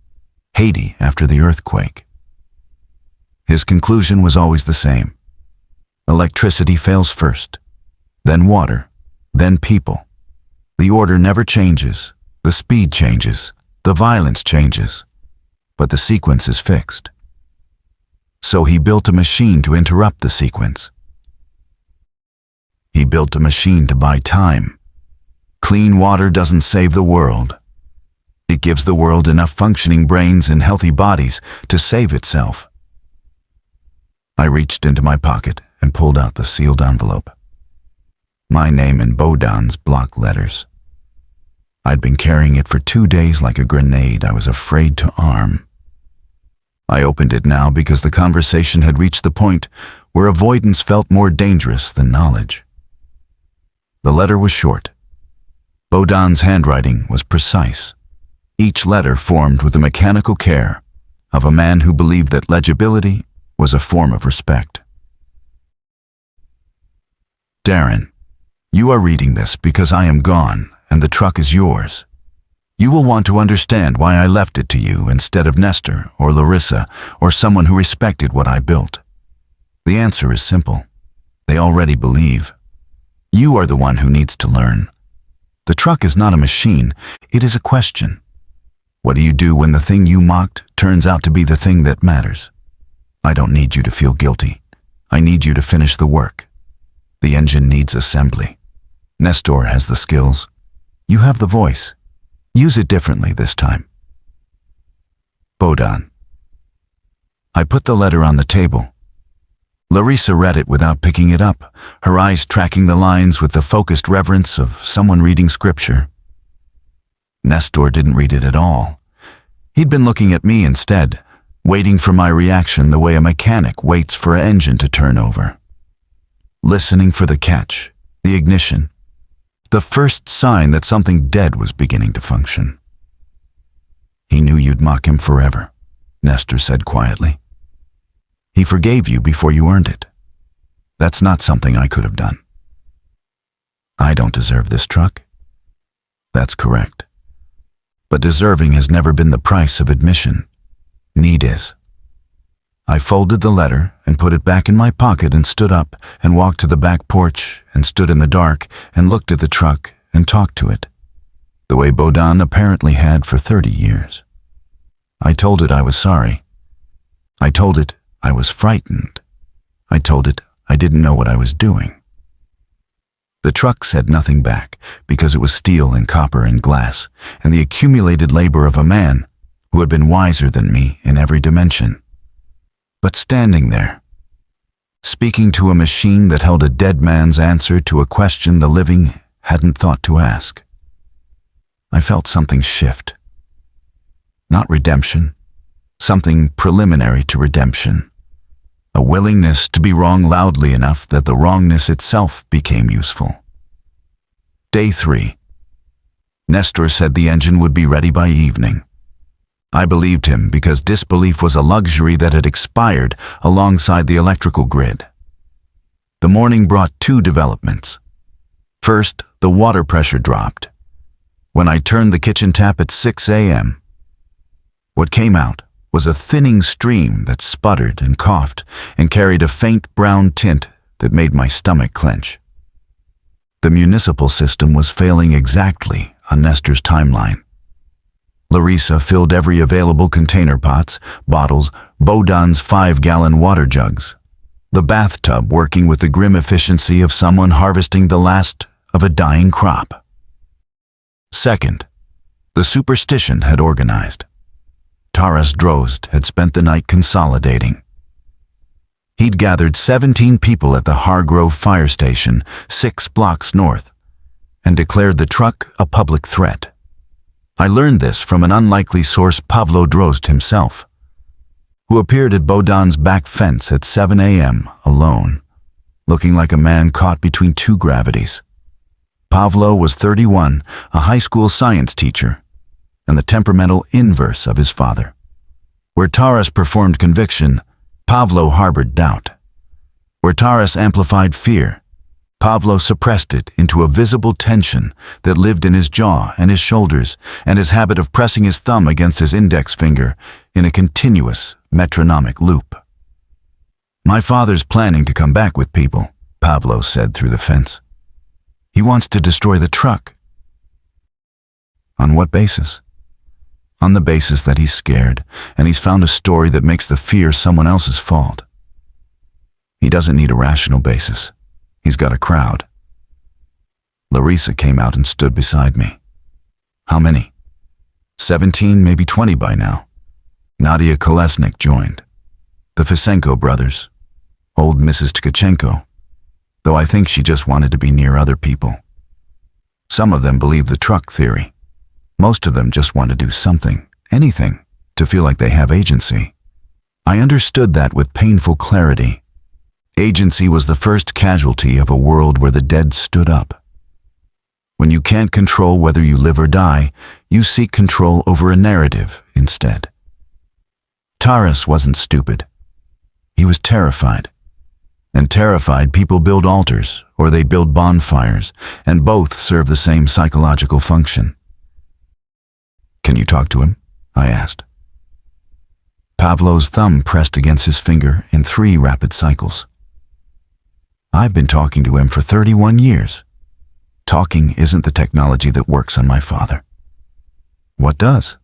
Haiti after the earthquake. His conclusion was always the same. Electricity fails first, then water, then people. The order never changes, the speed changes, the violence changes, but the sequence is fixed. So he built a machine to interrupt the sequence. He built a machine to buy time. Clean water doesn't save the world. It gives the world enough functioning brains and healthy bodies to save itself. I reached into my pocket and pulled out the sealed envelope. My name in Bohdan's block letters. I'd been carrying it for 2 days like a grenade I was afraid to arm. I opened it now because the conversation had reached the point where avoidance felt more dangerous than knowledge. The letter was short. Bohdan's handwriting was precise, each letter formed with the mechanical care of a man who believed that legibility was a form of respect. Darren, you are reading this because I am gone and the truck is yours. You will want to understand why I left it to you instead of Nestor or Larissa or someone who respected what I built. The answer is simple. They already believe. You are the one who needs to learn. The truck is not a machine, it is a question. What do you do when the thing you mocked turns out to be the thing that matters? I don't need you to feel guilty. I need you to finish the work. The engine needs assembly. Nestor has the skills. You have the voice. Use it differently this time. Bohdan. I put the letter on the table. Larissa read it without picking it up, her eyes tracking the lines with the focused reverence of someone reading scripture. Nestor didn't read it at all. He'd been looking at me instead, waiting for my reaction the way a mechanic waits for an engine to turn over. Listening for the catch, the ignition, The first sign that something dead was beginning to function. "He knew you'd mock him forever," Nestor said quietly. "He forgave you before you earned it. That's not something I could have done." "I don't deserve this truck." "That's correct. But deserving has never been the price of admission. Need is." I folded the letter and put it back in my pocket and stood up and walked to the back porch and stood in the dark and looked at the truck and talked to it, the way Bohdan apparently had for 30 years. I told it I was sorry. I told it I was frightened. I told it I didn't know what I was doing. The truck said nothing back because it was steel and copper and glass and the accumulated labor of a man who had been wiser than me in every dimension. But standing there, speaking to a machine that held a dead man's answer to a question the living hadn't thought to ask, I felt something shift. Not redemption, something preliminary to redemption. A willingness to be wrong loudly enough that the wrongness itself became useful. Day 3. Nestor said the engine would be ready by evening. I believed him because disbelief was a luxury that had expired alongside the electrical grid. The morning brought 2 developments. First, the water pressure dropped. When I turned the kitchen tap at 6 a.m., what came out was a thinning stream that sputtered and coughed and carried a faint brown tint that made my stomach clench. The municipal system was failing exactly on Nestor's timeline. Larissa filled every available container, pots, bottles, Bohdan's 5-gallon water jugs, the bathtub working with the grim efficiency of someone harvesting the last of a dying crop. Second, the superstition had organized. Taras Drozd had spent the night consolidating. He'd gathered 17 people at the Hargrove fire station, 6 blocks north, and declared the truck a public threat. I learned this from an unlikely source, Pavlo Drozd himself, who appeared at Bohdan's back fence at 7 a.m. alone, looking like a man caught between 2 gravities. Pavlo was 31, a high school science teacher, and the temperamental inverse of his father. Where Taras performed conviction, Pavlo harbored doubt. Where Taras amplified fear, Pavlo suppressed it into a visible tension that lived in his jaw and his shoulders and his habit of pressing his thumb against his index finger in a continuous, metronomic loop. "My father's planning to come back with people," Pavlo said through the fence. "He wants to destroy the truck." "On what basis?" "On the basis that he's scared, and he's found a story that makes the fear someone else's fault. He doesn't need a rational basis. He's got a crowd." Larissa came out and stood beside me. "How many?" 17, maybe 20 by now. Nadia Kolesnik joined. The Fisenko brothers. Old Mrs. Tkachenko, though I think she just wanted to be near other people. Some of them believe the truck theory. Most of them just want to do something, anything, to feel like they have agency. I understood that with painful clarity. Agency was the first casualty of a world where the dead stood up. When you can't control whether you live or die, you seek control over a narrative instead. Taras wasn't stupid. He was terrified. And terrified people build altars or they build bonfires, and both serve the same psychological function. "Can you talk to him?" I asked. Pavlo's thumb pressed against his finger in 3 rapid cycles. "I've been talking to him for 31 years. Talking isn't the technology that works on my father." "What does?"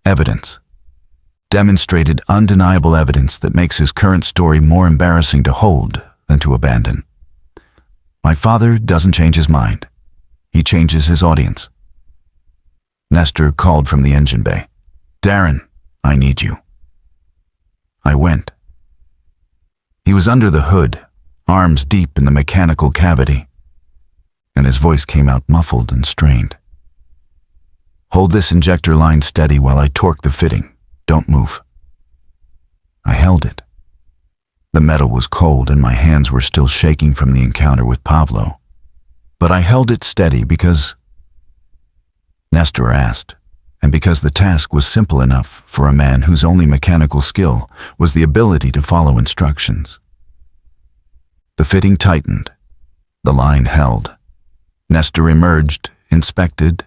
"Evidence. Demonstrated, undeniable evidence that makes his current story more embarrassing to hold than to abandon. My father doesn't change his mind. He changes his audience." Nestor called from the engine bay. "Darren, I need you." I went. He was under the hood, arms deep in the mechanical cavity, and his voice came out muffled and strained. "Hold this injector line steady while I torque the fitting. Don't move." I held it. The metal was cold and my hands were still shaking from the encounter with Pavlo. but I held it steady because Nestor asked, and because the task was simple enough for a man whose only mechanical skill was the ability to follow instructions. The fitting tightened. The line held. Nestor emerged, inspected,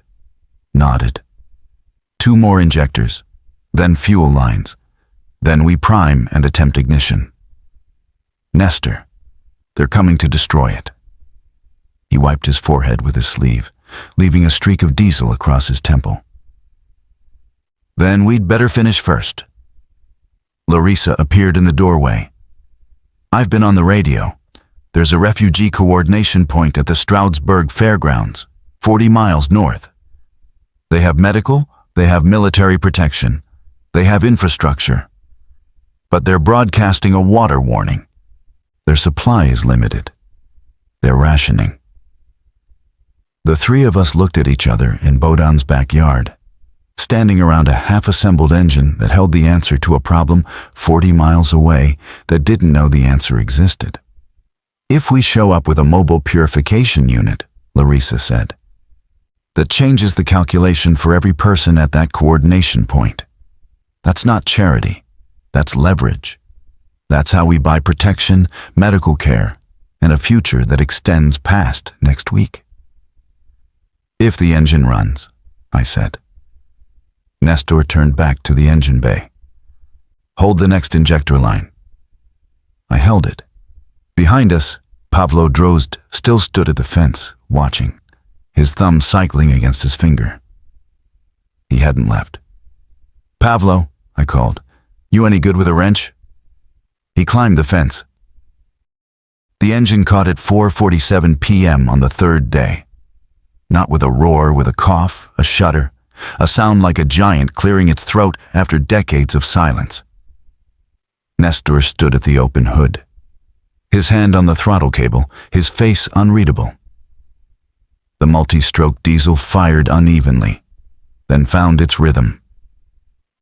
nodded. 2 more injectors, then fuel lines. Then we prime and attempt ignition. Nestor, they're coming to destroy it. He wiped his forehead with his sleeve, leaving a streak of diesel across his temple. Then we'd better finish first. Larissa appeared in the doorway. I've been on the radio. There's a refugee coordination point at the Stroudsburg Fairgrounds, 40 miles north. They have medical, they have military protection, they have infrastructure. But they're broadcasting a water warning. Their supply is limited. They're rationing. The 3 of us looked at each other in Bohdan's backyard, standing around a half-assembled engine that held the answer to a problem 40 miles away that didn't know the answer existed. If we show up with a mobile purification unit, Larissa said, that changes the calculation for every person at that coordination point. That's not charity. That's leverage. That's how we buy protection, medical care, and a future that extends past next week. If the engine runs, I said. Nestor turned back to the engine bay. Hold the next injector line. I held it. Behind us, Pavlo Drozd still stood at the fence, watching, his thumb cycling against his finger. He hadn't left. Pavlo, I called, you any good with a wrench? He climbed the fence. The engine caught at 4:47 p.m. on the 3rd day. Not with a roar, with a cough, a shudder, a sound like a giant clearing its throat after decades of silence. Nestor stood at the open hood, his hand on the throttle cable, his face unreadable. The multi-stroke diesel fired unevenly, then found its rhythm.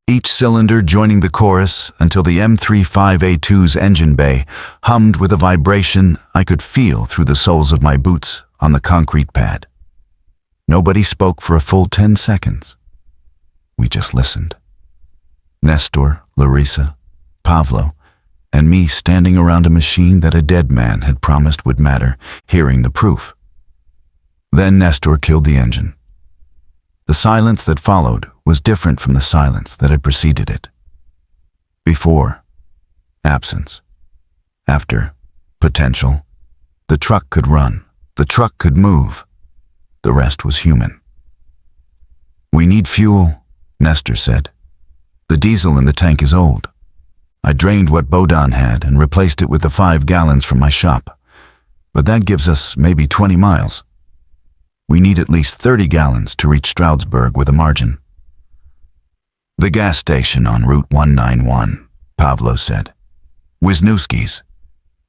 Each cylinder joining the chorus until the M35A2's engine bay hummed with a vibration I could feel through the soles of my boots on the concrete pad. Nobody spoke for a full 10 seconds. We just listened. Nestor, Larissa, Pavlo, and me standing around a machine that a dead man had promised would matter, hearing the proof. Then Nestor killed the engine. The silence that followed was different from the silence that had preceded it. Before, absence. After, potential. The truck could run. The truck could move. The rest was human. We need fuel, Nestor said. The diesel in the tank is old. I drained what Bohdan had and replaced it with the 5 gallons from my shop. But that gives us maybe 20 miles. We need at least 30 gallons to reach Stroudsburg with a margin. The gas station on Route 191, Pavlo said. Wisniewski's.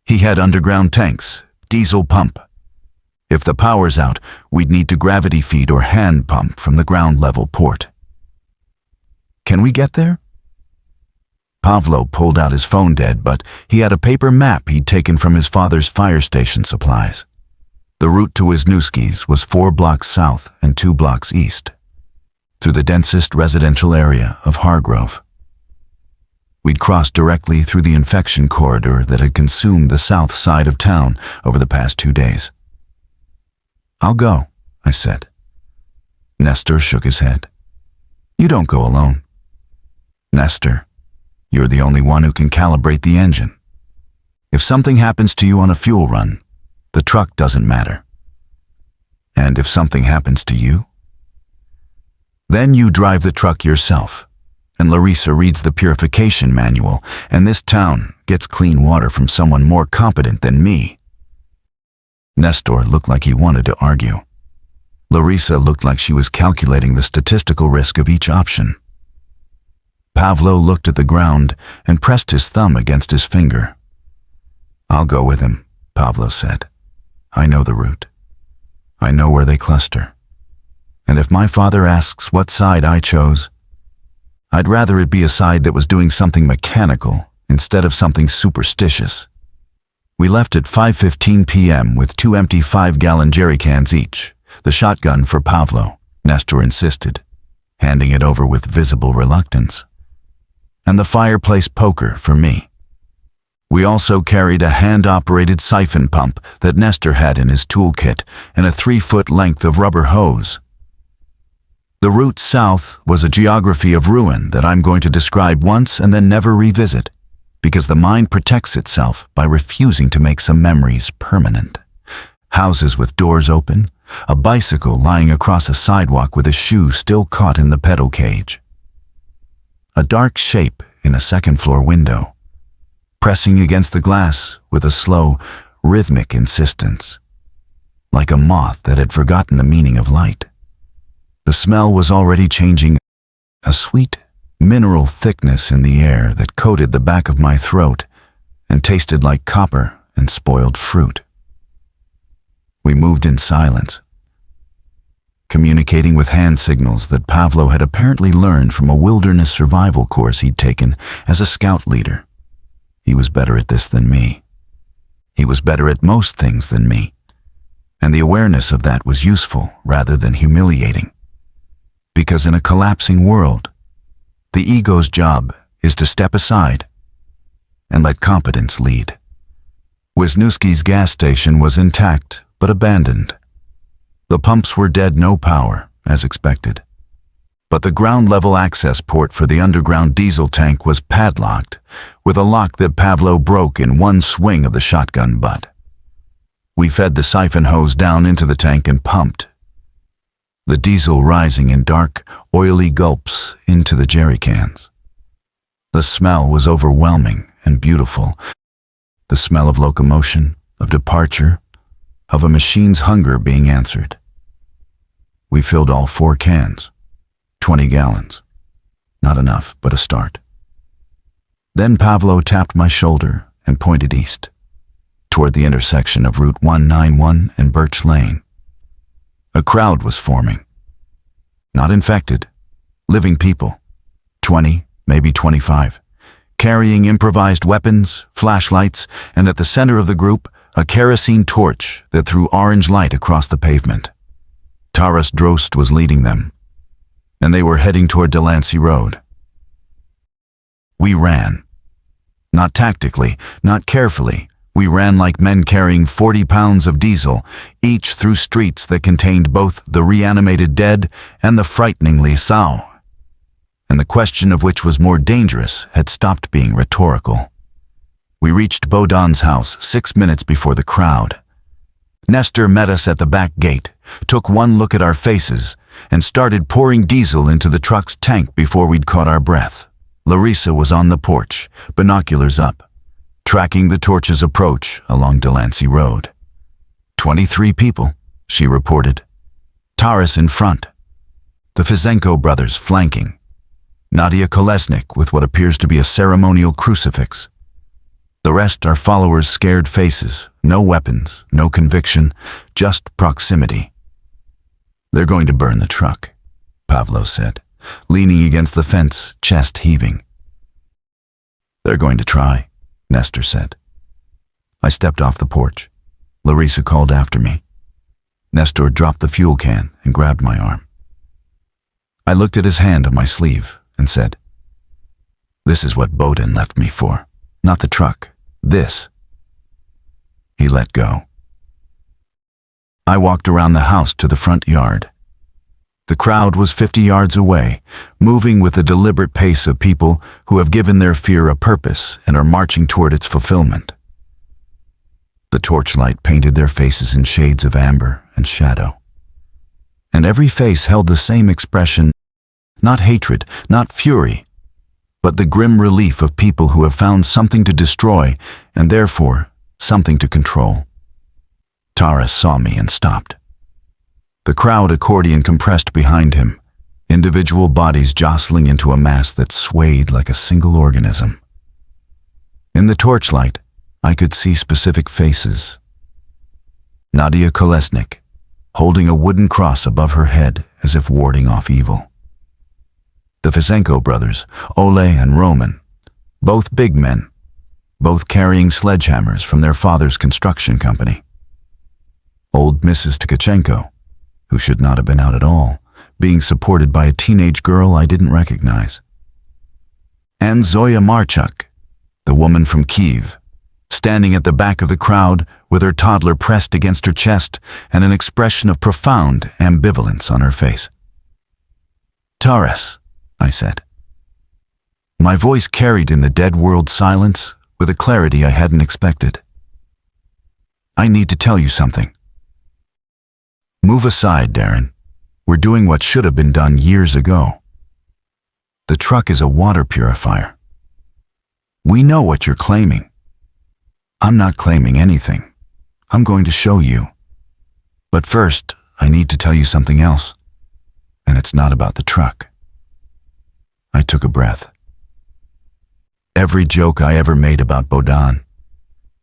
He had underground tanks, diesel pump. If the power's out, we'd need to gravity feed or hand pump from the ground level port. Can we get there? Pavlo pulled out his phone dead, but he had a paper map he'd taken from his father's fire station supplies. The route to Wisniewski's was 4 blocks south and 2 blocks east, through the densest residential area of Hargrove. We'd crossed directly through the infection corridor that had consumed the south side of town over the past 2 days. I'll go, I said. Nestor shook his head. You don't go alone. Nestor, you're the only one who can calibrate the engine. If something happens to you on a fuel run, the truck doesn't matter. And if something happens to you, then you drive the truck yourself, and Larissa reads the purification manual, and this town gets clean water from someone more competent than me. Nestor looked like he wanted to argue. Larissa looked like she was calculating the statistical risk of each option. Pavlo looked at the ground and pressed his thumb against his finger. I'll go with him, Pavlo said. I know the route. I know where they cluster. And if my father asks what side I chose, I'd rather it be a side that was doing something mechanical instead of something superstitious. We left at 5:15 p.m. with 2 empty 5-gallon jerry cans each, the shotgun for Pavlo, Nestor insisted, handing it over with visible reluctance, and the fireplace poker for me. We also carried a hand-operated siphon pump that Nestor had in his toolkit and a 3-foot length of rubber hose. The route south was a geography of ruin that I'm going to describe once and then never revisit, because the mind protects itself by refusing to make some memories permanent. Houses with doors open, a bicycle lying across a sidewalk with a shoe still caught in the pedal cage. A dark shape in a second-floor window, pressing against the glass with a slow, rhythmic insistence, like a moth that had forgotten the meaning of light. The smell was already changing, a sweet, mineral thickness in the air that coated the back of my throat and tasted like copper and spoiled fruit. We moved in silence, communicating with hand signals that Pavlo had apparently learned from a wilderness survival course he'd taken as a scout leader. He was better at this than me. He was better at most things than me, and the awareness of that was useful rather than humiliating. Because in a collapsing world, the ego's job is to step aside and let competence lead. Wisniewski's gas station was intact but abandoned. The pumps were dead, no power, as expected. But the ground-level access port for the underground diesel tank was padlocked, with a lock that Pavlo broke in one swing of the shotgun butt. We fed the siphon hose down into the tank and pumped, the diesel rising in dark, oily gulps into the jerry cans. The smell was overwhelming and beautiful. The smell of locomotion, of departure, of a machine's hunger being answered. We filled all 4 cans, 20 gallons. Not enough, but a start. Then Pavlo tapped my shoulder and pointed east, toward the intersection of Route 191 and Birch Lane. A crowd was forming. Not infected, living people, 20, maybe 25, carrying improvised weapons, flashlights, and at the center of the group, a kerosene torch that threw orange light across the pavement. Taras Drost was leading them, and they were heading toward Delancey Road. We ran. Not tactically, not carefully. We ran like men carrying 40 pounds of diesel, each through streets that contained both the reanimated dead and the frighteningly sow. And the question of which was more dangerous had stopped being rhetorical. We reached Bohdan's house 6 minutes before the crowd. Nestor met us at the back gate, took one look at our faces, and started pouring diesel into the truck's tank before we'd caught our breath. Larissa was on the porch, binoculars up, tracking the torch's approach along Delancey Road. 23 people, she reported. Taras in front. The Fizenko brothers flanking. Nadia Kolesnik with what appears to be a ceremonial crucifix. The rest are followers' scared faces, no weapons, no conviction, just proximity. They're going to burn the truck, Pavlo said, leaning against the fence, chest heaving. They're going to try, Nestor said. I stepped off the porch. Larissa called after me. Nestor dropped the fuel can and grabbed my arm. I looked at his hand on my sleeve and said, "This is what Bohdan left me for, not the truck, this." He let go. I walked around the house to the front yard. The crowd was 50 yards away, moving with the deliberate pace of people who have given their fear a purpose and are marching toward its fulfillment. The torchlight painted their faces in shades of amber and shadow. And every face held the same expression, not hatred, not fury, but the grim relief of people who have found something to destroy and therefore something to control. Taras saw me and stopped. The crowd accordion compressed behind him, individual bodies jostling into a mass that swayed like a single organism. In the torchlight, I could see specific faces. Nadia Kolesnik, holding a wooden cross above her head as if warding off evil. The Fizenko brothers, Ole and Roman, both big men, both carrying sledgehammers from their father's construction company. Old Mrs. Tkachenko, who should not have been out at all, being supported by a teenage girl I didn't recognize. And Zoya Marchuk, the woman from Kiev, standing at the back of the crowd with her toddler pressed against her chest and an expression of profound ambivalence on her face. "Taras," I said. My voice carried in the dead world silence with a clarity I hadn't expected. "I need to tell you something." "Move aside, Darren. We're doing what should have been done years ago. The truck is a water purifier. We know what you're claiming. I'm not claiming anything. I'm going to show you. But first, I need to tell you something else. And it's not about the truck." I took a breath. Every joke I ever made about Bohdan,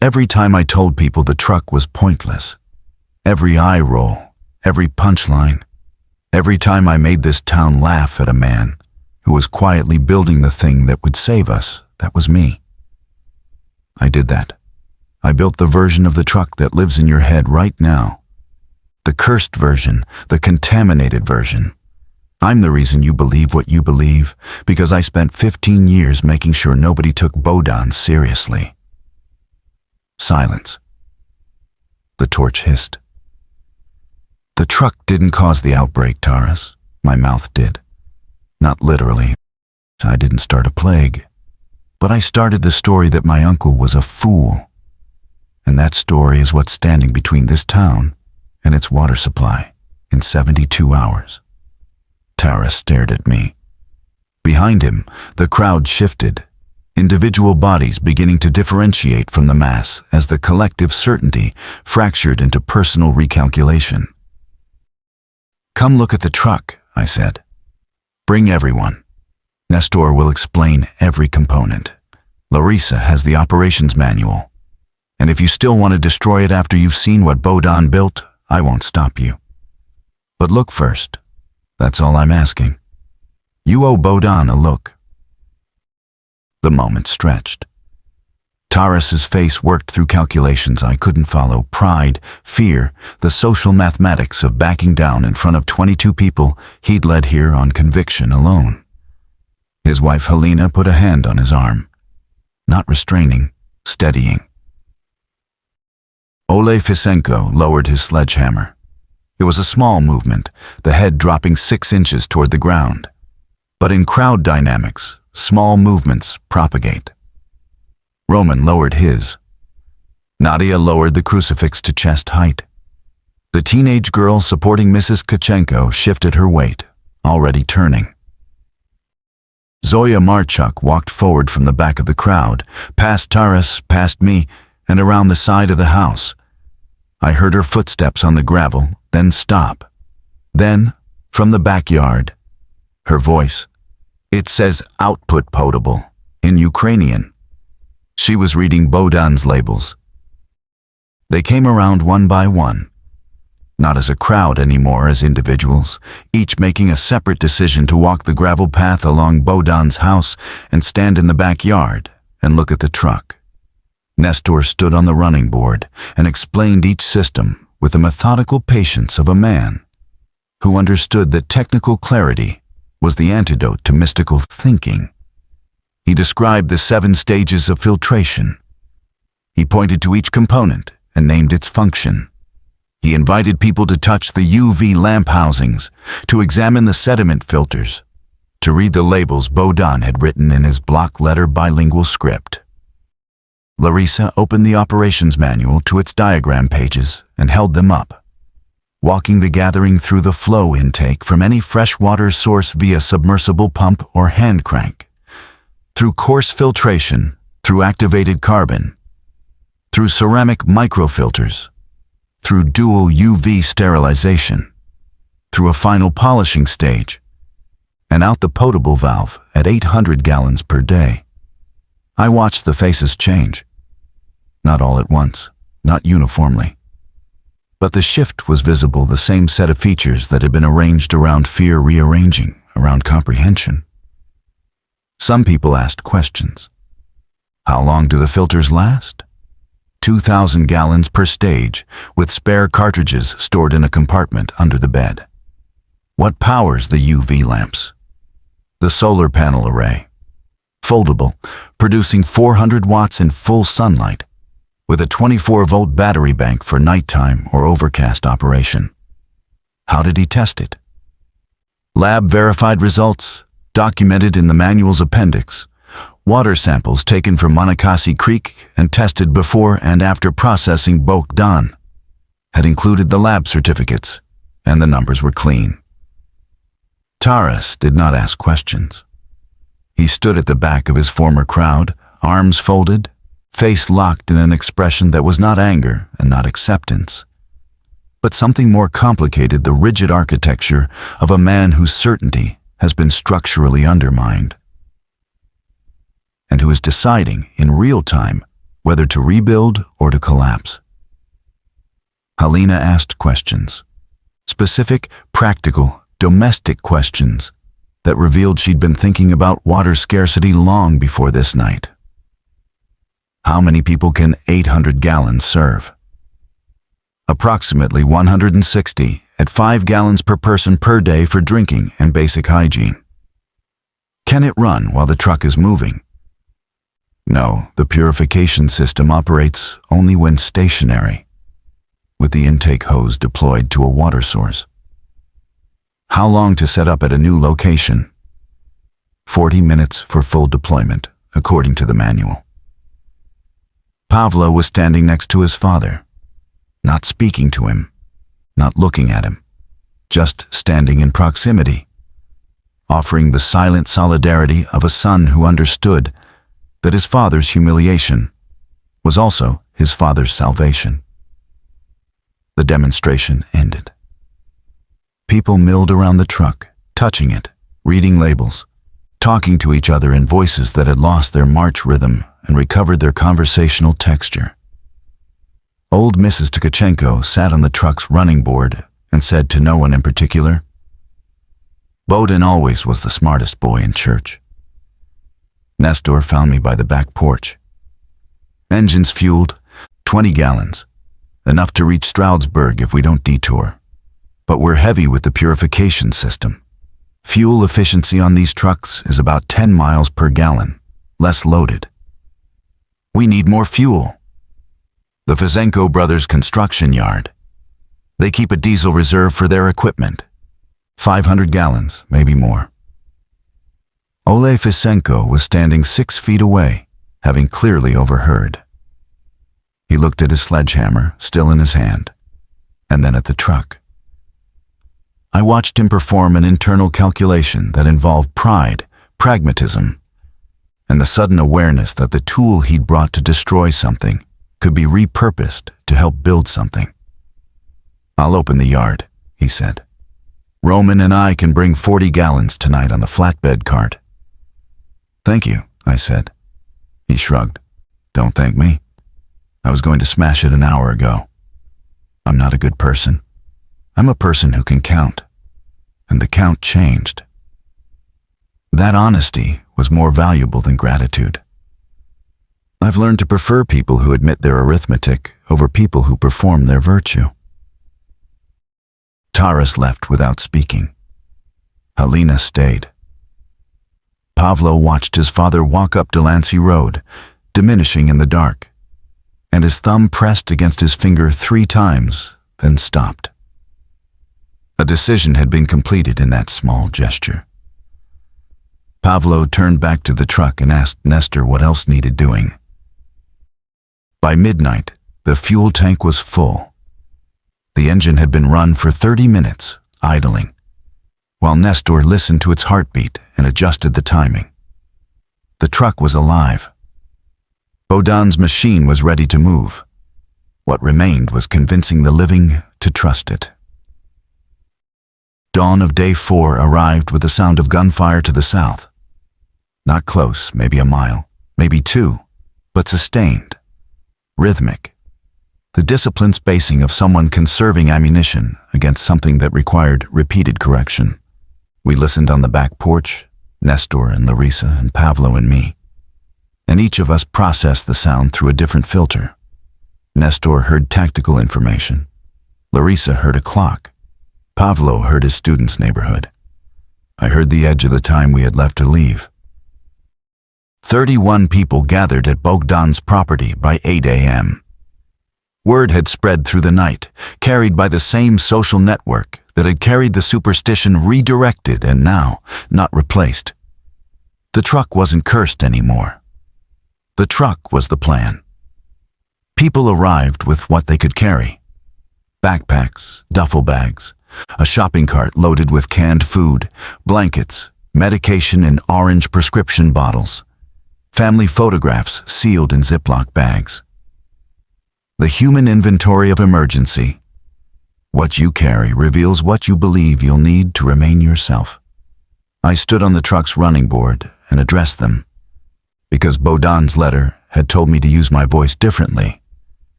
every time I told people the truck was pointless, every eye roll, every punchline, every time I made this town laugh at a man who was quietly building the thing that would save us, that was me. I did that. I built the version of the truck that lives in your head right now. The cursed version, the contaminated version. I'm the reason you believe what you believe, because I spent 15 years making sure nobody took Bohdan seriously. Silence. The torch hissed. "The truck didn't cause the outbreak, Taras. My mouth did. Not literally. I didn't start a plague. But I started the story that my uncle was a fool. And that story is what's standing between this town and its water supply in 72 hours. Taras stared at me. Behind him, the crowd shifted, individual bodies beginning to differentiate from the mass as the collective certainty fractured into personal recalculation. "Come look at the truck," I said. "Bring everyone. Nestor will explain every component. Larissa has the operations manual. And if you still want to destroy it after you've seen what Bohdan built, I won't stop you. But look first. That's all I'm asking. You owe Bohdan a look." The moment stretched. Taras's face worked through calculations I couldn't follow: pride, fear, the social mathematics of backing down in front of 22 people he'd led here on conviction alone. His wife Helena put a hand on his arm. Not restraining, steadying. Ole Fisenko lowered his sledgehammer. It was a small movement, the head dropping 6 inches toward the ground. But in crowd dynamics, small movements propagate. Roman lowered his. Nadia lowered the crucifix to chest height. The teenage girl supporting Mrs. Tkachenko shifted her weight, already turning. Zoya Marchuk walked forward from the back of the crowd, past Taras, past me, and around the side of the house. I heard her footsteps on the gravel, then stop. Then, from the backyard, her voice. It says output potable, in Ukrainian. She was reading Bohdan's labels. They came around one by one. Not as a crowd anymore, as individuals, each making a separate decision to walk the gravel path along Bohdan's house and stand in the backyard and look at the truck. Nestor stood on the running board and explained each system with the methodical patience of a man who understood that technical clarity was the antidote to mystical thinking. He described the 7 stages of filtration. He pointed to each component and named its function. He invited people to touch the UV lamp housings, to examine the sediment filters, to read the labels Bohdan had written in his block letter bilingual script. Larissa opened the operations manual to its diagram pages and held them up, walking the gathering through the flow intake from any freshwater source via submersible pump or hand crank, through coarse filtration, through activated carbon, through ceramic microfilters, through dual UV sterilization, through a final polishing stage, and out the potable valve at 800 gallons per day. I watched the faces change. Not all at once, not uniformly. But the shift was visible, the same set of features that had been arranged around fear rearranging, around comprehension. Some people asked questions. How long do the filters last? 2,000 gallons per stage, with spare cartridges stored in a compartment under the bed. What powers the UV lamps? The solar panel array. Foldable, producing 400 watts in full sunlight, with a 24-volt battery bank for nighttime or overcast operation. How did he test it? Lab-verified results, documented in the manual's appendix. Water samples taken from Monocacy Creek and tested before and after processing Bohdan had included the lab certificates, and the numbers were clean. Taras did not ask questions. He stood at the back of his former crowd, arms folded, face locked in an expression that was not anger and not acceptance, but something more complicated, the rigid architecture of a man whose certainty has been structurally undermined, and who is deciding in real time whether to rebuild or to collapse. Helena asked questions, specific, practical, domestic questions that revealed she'd been thinking about water scarcity long before this night. How many people can 800 gallons serve? Approximately 160 at 5 gallons per person per day for drinking and basic hygiene. Can it run while the truck is moving? No, the purification system operates only when stationary, with the intake hose deployed to a water source. How long to set up at a new location? 40 minutes for full deployment, according to the manual. Pavlo was standing next to his father, not speaking to him, not looking at him, just standing in proximity, offering the silent solidarity of a son who understood that his father's humiliation was also his father's salvation. The demonstration ended. People milled around the truck, touching it, reading labels, talking to each other in voices that had lost their march rhythm and recovered their conversational texture. Old Mrs. Tkachenko sat on the truck's running board and said to no one in particular, "Bohdan always was the smartest boy in church." Nestor found me by the back porch. Engines fueled, 20 gallons, enough to reach Stroudsburg if we don't detour. But we're heavy with the purification system. Fuel efficiency on these trucks is about 10 miles per gallon, less loaded. We need more fuel. The Fizenko brothers' construction yard. They keep a diesel reserve for their equipment. 500 gallons, maybe more. Ole Fizenko was standing 6 feet away, having clearly overheard. He looked at his sledgehammer, still in his hand, and then at the truck. I watched him perform an internal calculation that involved pride, pragmatism, and the sudden awareness that the tool he'd brought to destroy something could be repurposed to help build something. "I'll open the yard," he said. "Roman and I can bring 40 gallons tonight on the flatbed cart." "Thank you," I said. He shrugged. "Don't thank me. I was going to smash it an hour ago. I'm not a good person. I'm a person who can count." And the count changed. That honesty was more valuable than gratitude. I've learned to prefer people who admit their arithmetic over people who perform their virtue. Taras left without speaking. Helena stayed. Pavlo watched his father walk up Delancey Road, diminishing in the dark, and his thumb pressed against his finger 3 times, then stopped. A decision had been completed in that small gesture. Pavlo turned back to the truck and asked Nestor what else needed doing. By midnight, the fuel tank was full. The engine had been run for 30 minutes, idling, while Nestor listened to its heartbeat and adjusted the timing. The truck was alive. Bohdan's machine was ready to move. What remained was convincing the living to trust it. Dawn of day 4 arrived with the sound of gunfire to the south. Not close, maybe a mile, maybe 2, but sustained, rhythmic. The disciplined spacing of someone conserving ammunition against something that required repeated correction. We listened on the back porch, Nestor and Larissa and Pavlo and me. and each of us processed the sound through a different filter. Nestor heard tactical information. Larissa heard a clock. Pavlo heard his student's neighborhood. I heard the edge of the time we had left to leave. 31 people gathered at Bohdan's property by 8 a.m. Word had spread through the night, carried by the same social network that had carried the superstition redirected and now not replaced. The truck wasn't cursed anymore. The truck was the plan. People arrived with what they could carry. Backpacks, duffel bags, a shopping cart loaded with canned food, blankets, medication in orange prescription bottles, family photographs sealed in Ziploc bags. The human inventory of emergency. What you carry reveals what you believe you'll need to remain yourself. I stood on the truck's running board and addressed them, because Bohdan's letter had told me to use my voice differently,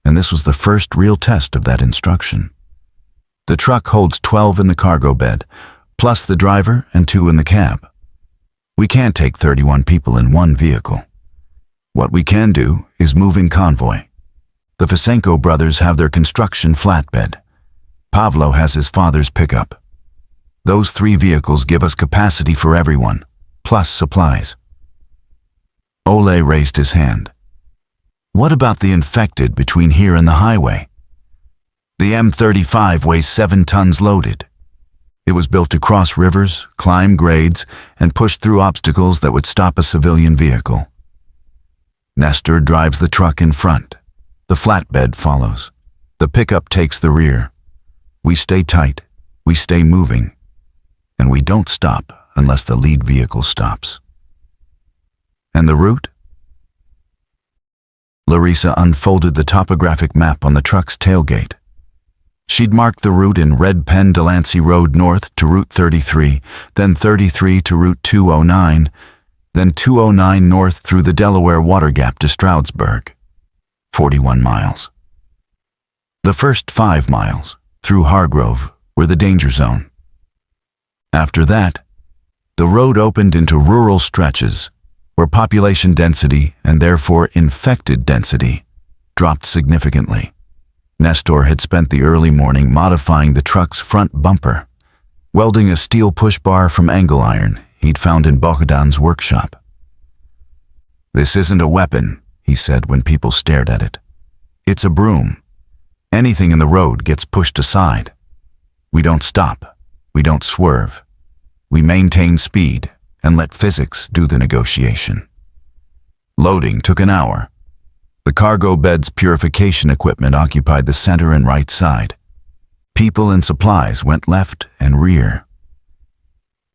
and this was the first real test of that instruction. The truck holds 12 in the cargo bed, plus the driver and 2 in the cab. We can't take 31 people in one vehicle. What we can do is move in convoy. The Fisenko brothers have their construction flatbed. Pavlo has his father's pickup. Those 3 vehicles give us capacity for everyone, plus supplies. Ole raised his hand. What about the infected between here and the highway? The M35 weighs 7 tons loaded. It was built to cross rivers, climb grades, and push through obstacles that would stop a civilian vehicle. Nestor drives the truck in front. The flatbed follows. The pickup takes the rear. We stay tight, we stay moving, and we don't stop unless the lead vehicle stops. And the route? Larissa unfolded the topographic map on the truck's tailgate. She'd marked the route in red pen Delancey Road north to Route 33, then 33 to Route 209, then 209 north through the Delaware Water Gap to Stroudsburg. 41 miles. The first 5 miles, through Hargrove, were the danger zone. After that, the road opened into rural stretches, where population density, and therefore infected density, dropped significantly. Nestor had spent the early morning modifying the truck's front bumper, welding a steel push bar from angle iron he'd found in Bohdan's workshop. "This isn't a weapon," he said when people stared at it. "It's a broom. Anything in the road gets pushed aside. We don't stop. We don't swerve. We maintain speed and let physics do the negotiation." Loading took an hour. The cargo bed's purification equipment occupied the center and right side. People and supplies went left and rear.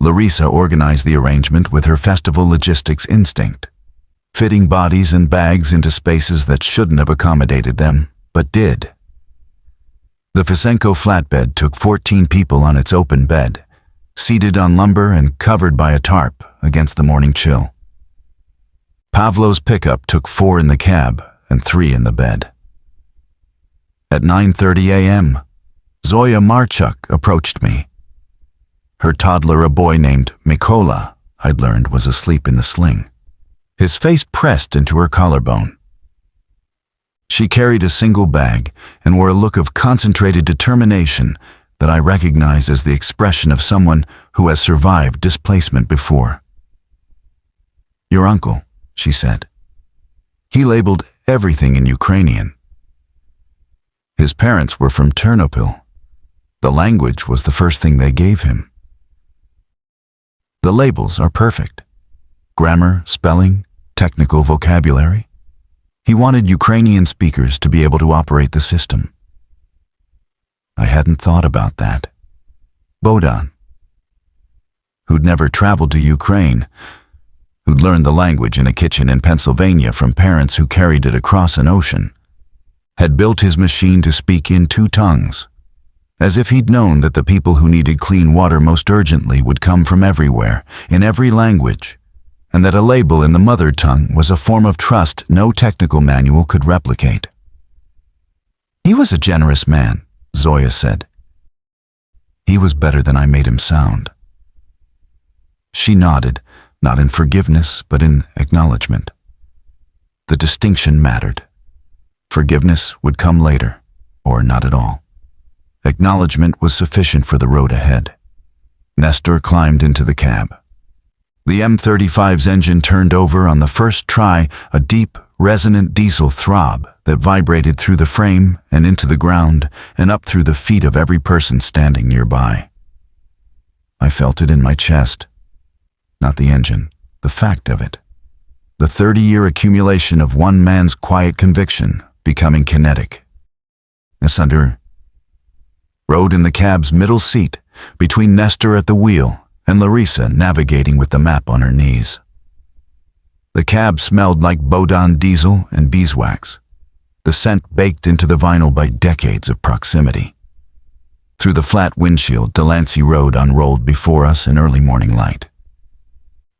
Larissa organized the arrangement with her festival logistics instinct, fitting bodies and bags into spaces that shouldn't have accommodated them, but did. The Fisenko flatbed took 14 people on its open bed, seated on lumber and covered by a tarp against the morning chill. Pavlo's pickup took 4 in the cab and 3 in the bed. At 9:30 a.m., Zoya Marchuk approached me. Her toddler, a boy named Mikola, I'd learned was asleep in the sling, his face pressed into her collarbone. She carried a single bag and wore a look of concentrated determination that I recognize as the expression of someone who has survived displacement before. "Your uncle," she said. "He labeled everything in Ukrainian. His parents were from Ternopil. The language was the first thing they gave him. The labels are perfect. Grammar, spelling, technical vocabulary. He wanted Ukrainian speakers to be able to operate the system." I hadn't thought about that. Bohdan, who'd never traveled to Ukraine, who'd learned the language in a kitchen in Pennsylvania from parents who carried it across an ocean, had built his machine to speak in 2 tongues, as if he'd known that the people who needed clean water most urgently would come from everywhere, in every language, and that a label in the mother tongue was a form of trust no technical manual could replicate. "He was a generous man," Zoya said. "He was better than I made him sound." She nodded, not in forgiveness, but in acknowledgement. the distinction mattered. Forgiveness would come later, or not at all. Acknowledgement was sufficient for the road ahead. Nestor climbed into the cab. The M35's engine turned over on the first try, a deep, resonant diesel throb that vibrated through the frame and into the ground and up through the feet of every person standing nearby. I felt it in my chest. Not the engine, the fact of it. The 30-year accumulation of one man's quiet conviction becoming kinetic. Asunder rode in the cab's middle seat, between Nestor at the wheel and Larissa navigating with the map on her knees. The cab smelled like Bohdan diesel and beeswax, the scent baked into the vinyl by decades of proximity. Through the flat windshield, Delancey Road unrolled before us in early morning light.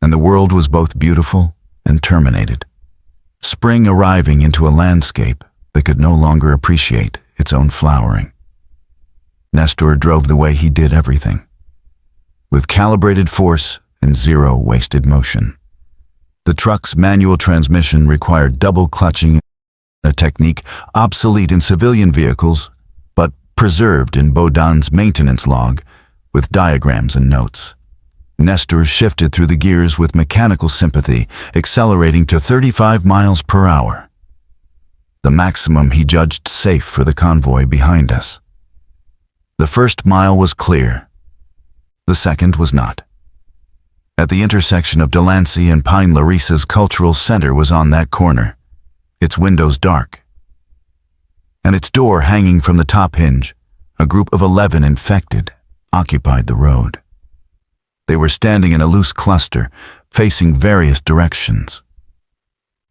And the world was both beautiful and terminated, spring arriving into a landscape that could no longer appreciate its own flowering. Nestor drove the way he did everything, with calibrated force and zero wasted motion. The truck's manual transmission required double clutching, a technique obsolete in civilian vehicles, but preserved in Bohdan's maintenance log with diagrams and notes. Nestor shifted through the gears with mechanical sympathy, accelerating to 35 miles per hour, the maximum he judged safe for the convoy behind us. The first mile was clear. The second was not. At the intersection of Delancey and Pine, Larissa's cultural center was on that corner, its windows dark, and its door hanging from the top hinge. A group of 11 infected occupied the road. They were standing in a loose cluster, facing various directions,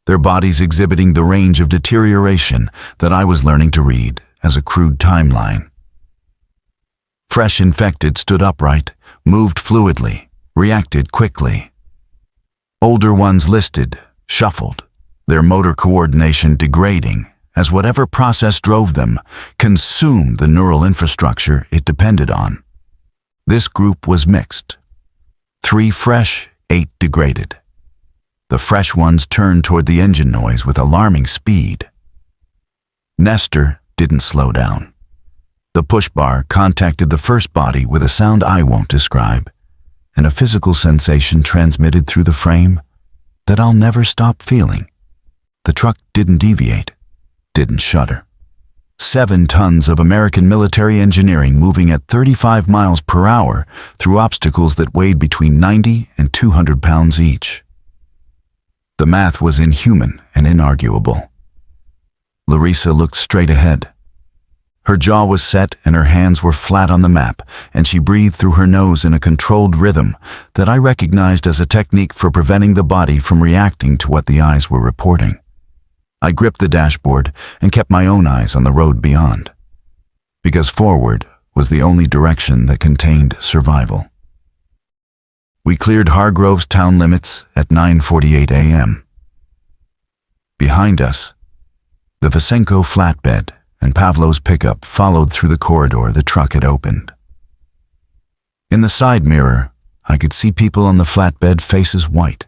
their bodies exhibiting the range of deterioration that I was learning to read as a crude timeline. Fresh infected stood upright, moved fluidly, reacted quickly. Older ones listed, shuffled, their motor coordination degrading as whatever process drove them consumed the neural infrastructure it depended on. This group was mixed. 3 fresh, 8 degraded. The fresh ones turned toward the engine noise with alarming speed. Nestor didn't slow down. The push bar contacted the first body with a sound I won't describe, and a physical sensation transmitted through the frame that I'll never stop feeling. The truck didn't deviate, didn't shudder. 7 tons of American military engineering moving at 35 miles per hour through obstacles that weighed between 90 and 200 pounds each. The math was inhuman and inarguable. Larissa looked straight ahead. Her jaw was set and her hands were flat on the map, and she breathed through her nose in a controlled rhythm that I recognized as a technique for preventing the body from reacting to what the eyes were reporting. I gripped the dashboard and kept my own eyes on the road beyond, because forward was the only direction that contained survival. We cleared Hargrove's town limits at 9:48 a.m. Behind us, the Vasenko flatbed and Pavlo's pickup followed through the corridor the truck had opened. In the side mirror, I could see people on the flatbed, faces white,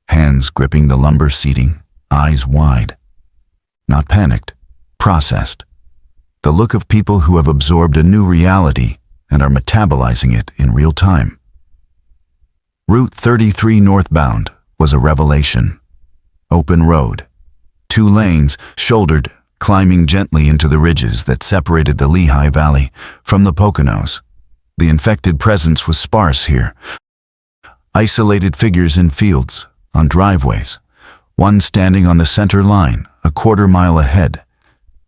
hands gripping the lumbar seating, eyes wide. Not panicked, processed. The look of people who have absorbed a new reality and are metabolizing it in real time. Route 33 northbound was a revelation. Open road. 2 lanes, shouldered, climbing gently into the ridges that separated the Lehigh Valley from the Poconos. The infected presence was sparse here. Isolated figures in fields, on driveways, one standing on the center line, a quarter-mile ahead,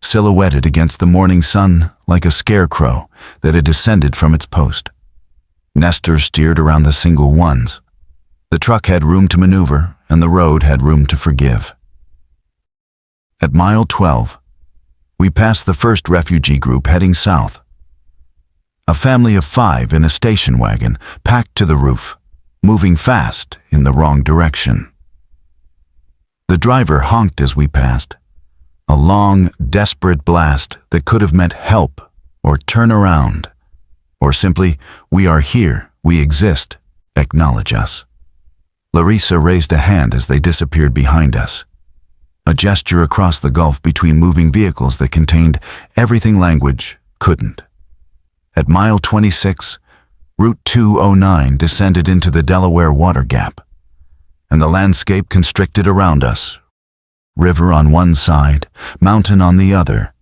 silhouetted against the morning sun like a scarecrow that had descended from its post. Nestor steered around the single ones. The truck had room to maneuver, and the road had room to forgive. At mile 12, we passed the first refugee group heading south. A family of 5 in a station wagon, packed to the roof, moving fast in the wrong direction. The driver honked as we passed, a long, desperate blast that could have meant help or turn around, or simply, we are here, we exist, acknowledge us. Larissa raised a hand as they disappeared behind us. a gesture across the gulf between moving vehicles that contained everything language couldn't. At mile 26, Route 209 descended into the Delaware Water Gap, and the landscape constricted around us. River on one side, mountain on the other,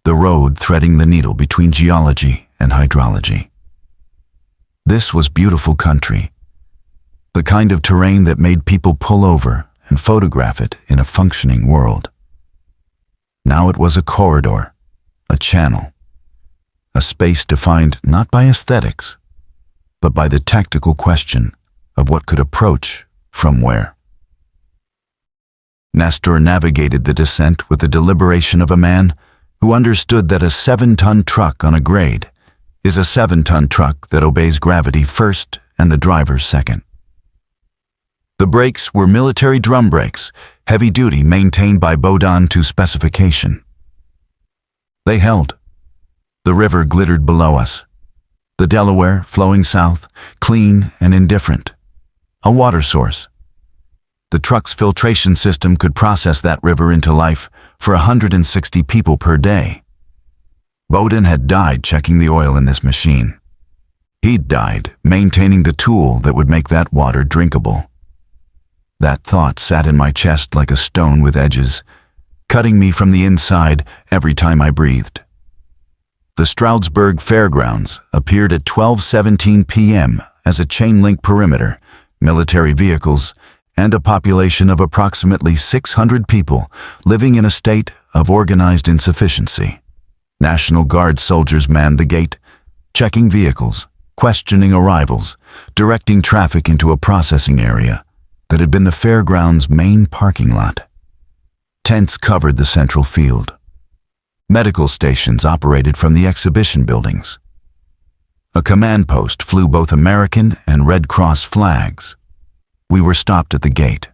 the road threading the needle between geology and hydrology. This was beautiful country, the kind of terrain that made people pull over and photograph it in a functioning world. Now it was a corridor, a channel, a space defined not by aesthetics, but by the tactical question of what could approach from where. Nestor navigated the descent with the deliberation of a man who understood that a 7-ton truck on a grade is a 7-ton truck that obeys gravity first and the driver second. The brakes were military drum brakes, heavy duty, maintained by Bohdan to specification. They held. The river glittered below us. The Delaware, flowing south, clean and indifferent. A water source. The truck's filtration system could process that river into life for 160 people per day. Bohdan had died checking the oil in this machine. He'd died maintaining the tool that would make that water drinkable. That thought sat in my chest like a stone with edges, cutting me from the inside every time I breathed. The Stroudsburg Fairgrounds appeared at 12:17 p.m. as a chain-link perimeter, military vehicles, and a population of approximately 600 people living in a state of organized insufficiency. National Guard soldiers manned the gate, checking vehicles, questioning arrivals, directing traffic into a processing area that had been the fairground's main parking lot. Tents covered the central field. Medical stations operated from the exhibition buildings. A command post flew both American and Red Cross flags. We were stopped at the gate.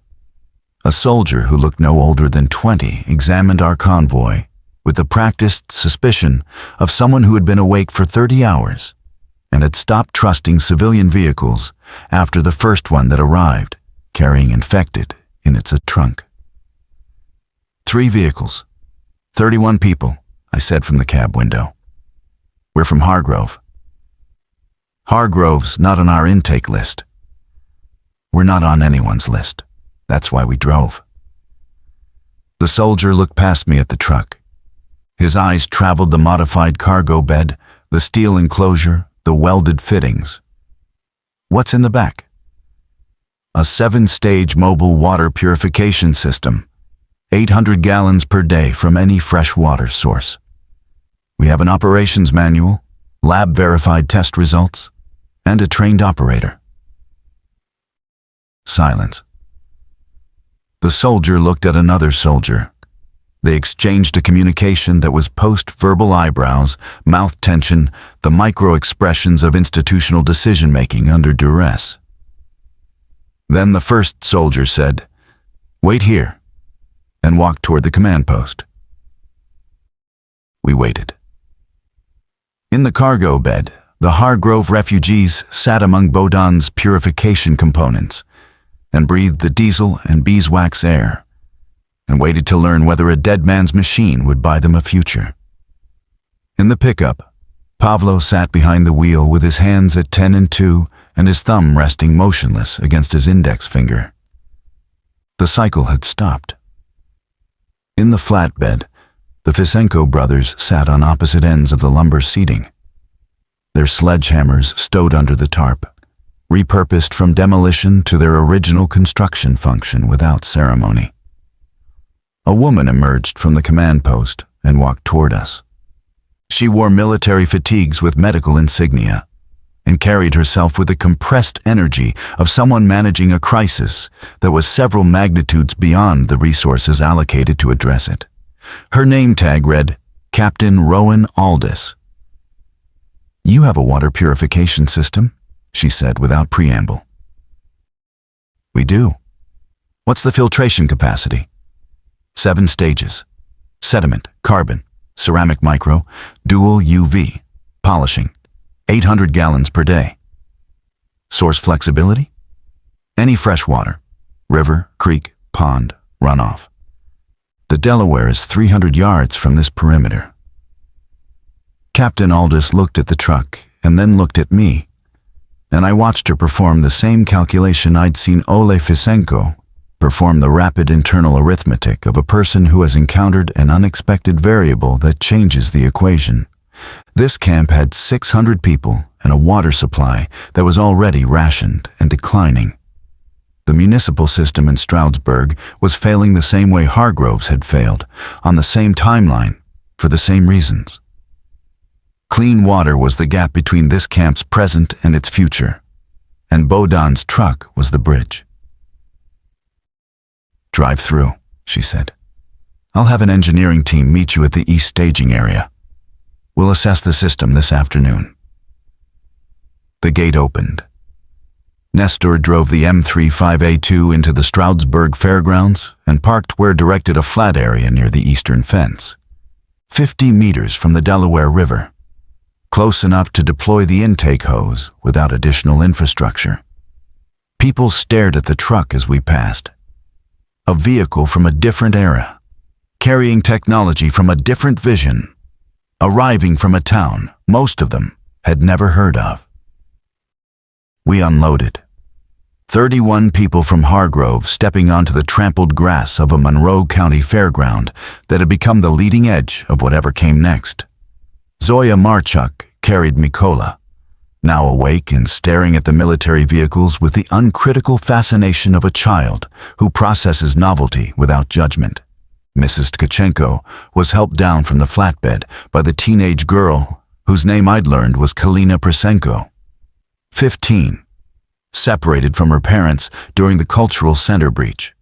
A soldier who looked no older than 20 examined our convoy with the practiced suspicion of someone who had been awake for 30 hours and had stopped trusting civilian vehicles after the first one that arrived, carrying infected in its trunk. 3 vehicles, 31 people, I said from the cab window. We're from Hargrove. Hargrove's not on our intake list. We're not on anyone's list. That's why we drove. The soldier looked past me at the truck. His eyes traveled the modified cargo bed, the steel enclosure, the welded fittings. What's in the back? A 7-stage mobile water purification system, 800 gallons per day from any fresh water source. We have an operations manual, lab-verified test results, and a trained operator. Silence. The soldier looked at another soldier. They exchanged a communication that was post-verbal eyebrows, mouth tension, the micro-expressions of institutional decision-making under duress. Then the first soldier said, "Wait here," and walked toward the command post. We waited. In the cargo bed, the Hargrove refugees sat among Bohdan's purification components and breathed the diesel and beeswax air and waited to learn whether a dead man's machine would buy them a future. In the pickup, Pavlo sat behind the wheel with his hands at 10 and 2 and his thumb resting motionless against his index finger. The cycle had stopped. In the flatbed, the Fisenko brothers sat on opposite ends of the lumber seating, their sledgehammers stowed under the tarp, repurposed from demolition to their original construction function without ceremony. A woman emerged from the command post and walked toward us. She wore military fatigues with medical insignia and carried herself with the compressed energy of someone managing a crisis that was several magnitudes beyond the resources allocated to address it. Her name tag read, Captain Rowan Aldis. "You have a water purification system?" she said without preamble. "We do. What's the filtration capacity?" 7 stages. Sediment, carbon, ceramic micro, dual UV, polishing, 800 gallons per day. Source flexibility? Any fresh water, river, creek, pond, runoff. Delaware is 300 yards from this perimeter. Captain Aldous looked at the truck and then looked at me, and I watched her perform the same calculation I'd seen Ole Fisenko perform, the rapid internal arithmetic of a person who has encountered an unexpected variable that changes the equation. This camp had 600 people and a water supply that was already rationed and declining. The municipal system in Stroudsburg was failing the same way Hargrove's had failed, on the same timeline, for the same reasons. Clean water was the gap between this camp's present and its future, and Bohdan's truck was the bridge. "Drive through," she said. "I'll have an engineering team meet you at the east staging area. We'll assess the system this afternoon." The gate opened. Nestor drove the M35A2 into the Stroudsburg Fairgrounds and parked where directed, a flat area near the eastern fence, 50 meters from the Delaware River, close enough to deploy the intake hose without additional infrastructure. People stared at the truck as we passed. A vehicle from a different era, carrying technology from a different vision, arriving from a town most of them had never heard of. We unloaded. 31 people from Hargrove stepping onto the trampled grass of a Monroe County fairground that had become the leading edge of whatever came next. Zoya Marchuk carried Mikola, now awake and staring at the military vehicles with the uncritical fascination of a child who processes novelty without judgment. Mrs. Tkachenko was helped down from the flatbed by the teenage girl whose name I'd learned was Kalina Prasenko, 15, separated from her parents during the cultural center breach,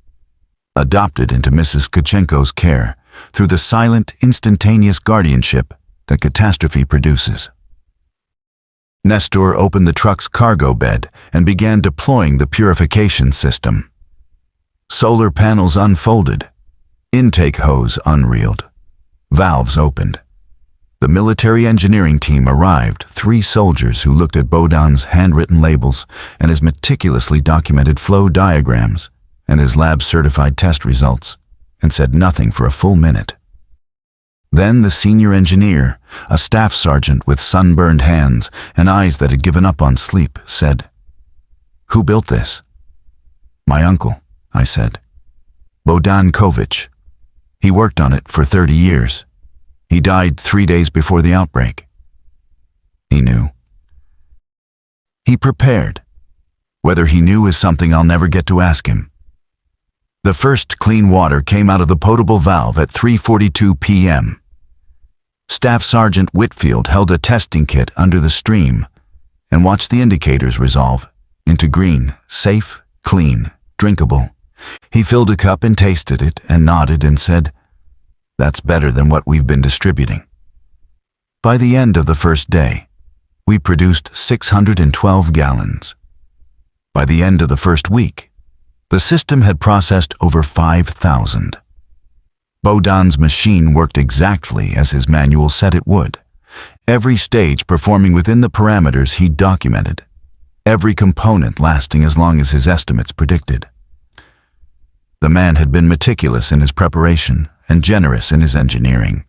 adopted into Mrs. Tkachenko's care through the silent, instantaneous guardianship that catastrophe produces. Nestor opened the truck's cargo bed and began deploying the purification system. Solar panels unfolded, intake hose unreeled, valves opened. The military engineering team arrived, 3 soldiers who looked at Bohdan's handwritten labels and his meticulously documented flow diagrams and his lab-certified test results, and said nothing for a full minute. Then the senior engineer, a staff sergeant with sunburned hands and eyes that had given up on sleep, said, "Who built this?" "My uncle," I said. "Darren Kovich. He worked on it for 30 years. He died 3 days before the outbreak." He knew. He prepared. Whether he knew is something I'll never get to ask him. The first clean water came out of the potable valve at 3:42 p.m. Staff Sergeant Whitfield held a testing kit under the stream and watched the indicators resolve into green, safe, clean, drinkable. He filled a cup and tasted it and nodded and said, "That's better than what we've been distributing." By the end of the first day, we produced 612 gallons. By the end of the first week, the system had processed over 5,000. Bohdan's machine worked exactly as his manual said it would, every stage performing within the parameters he documented, every component lasting as long as his estimates predicted. The man had been meticulous in his preparation and generous in his engineering,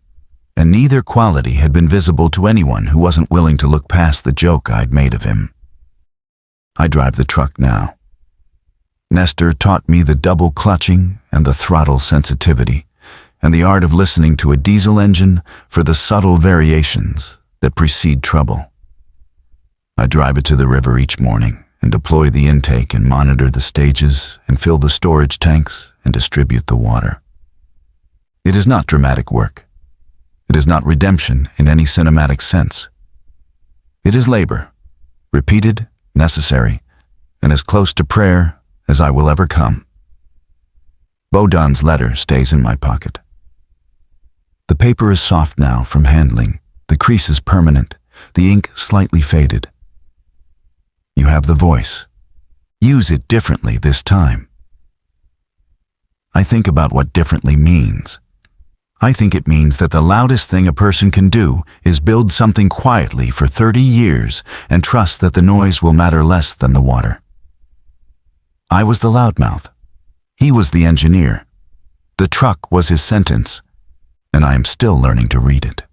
and neither quality had been visible to anyone who wasn't willing to look past the joke I'd made of him. I drive the truck now. Nestor taught me the double clutching and the throttle sensitivity, and the art of listening to a diesel engine for the subtle variations that precede trouble. I drive it to the river each morning and deploy the intake and monitor the stages and fill the storage tanks and distribute the water. It is not dramatic work. It is not redemption in any cinematic sense. It is labor, repeated, necessary, and as close to prayer as I will ever come. Bohdan's letter stays in my pocket. The paper is soft now from handling, the crease is permanent, the ink slightly faded. You have the voice. Use it differently this time. I think about what differently means. I think it means that the loudest thing a person can do is build something quietly for 30 years and trust that the noise will matter less than the water. I was the loudmouth. He was the engineer. The truck was his sentence, and I am still learning to read it.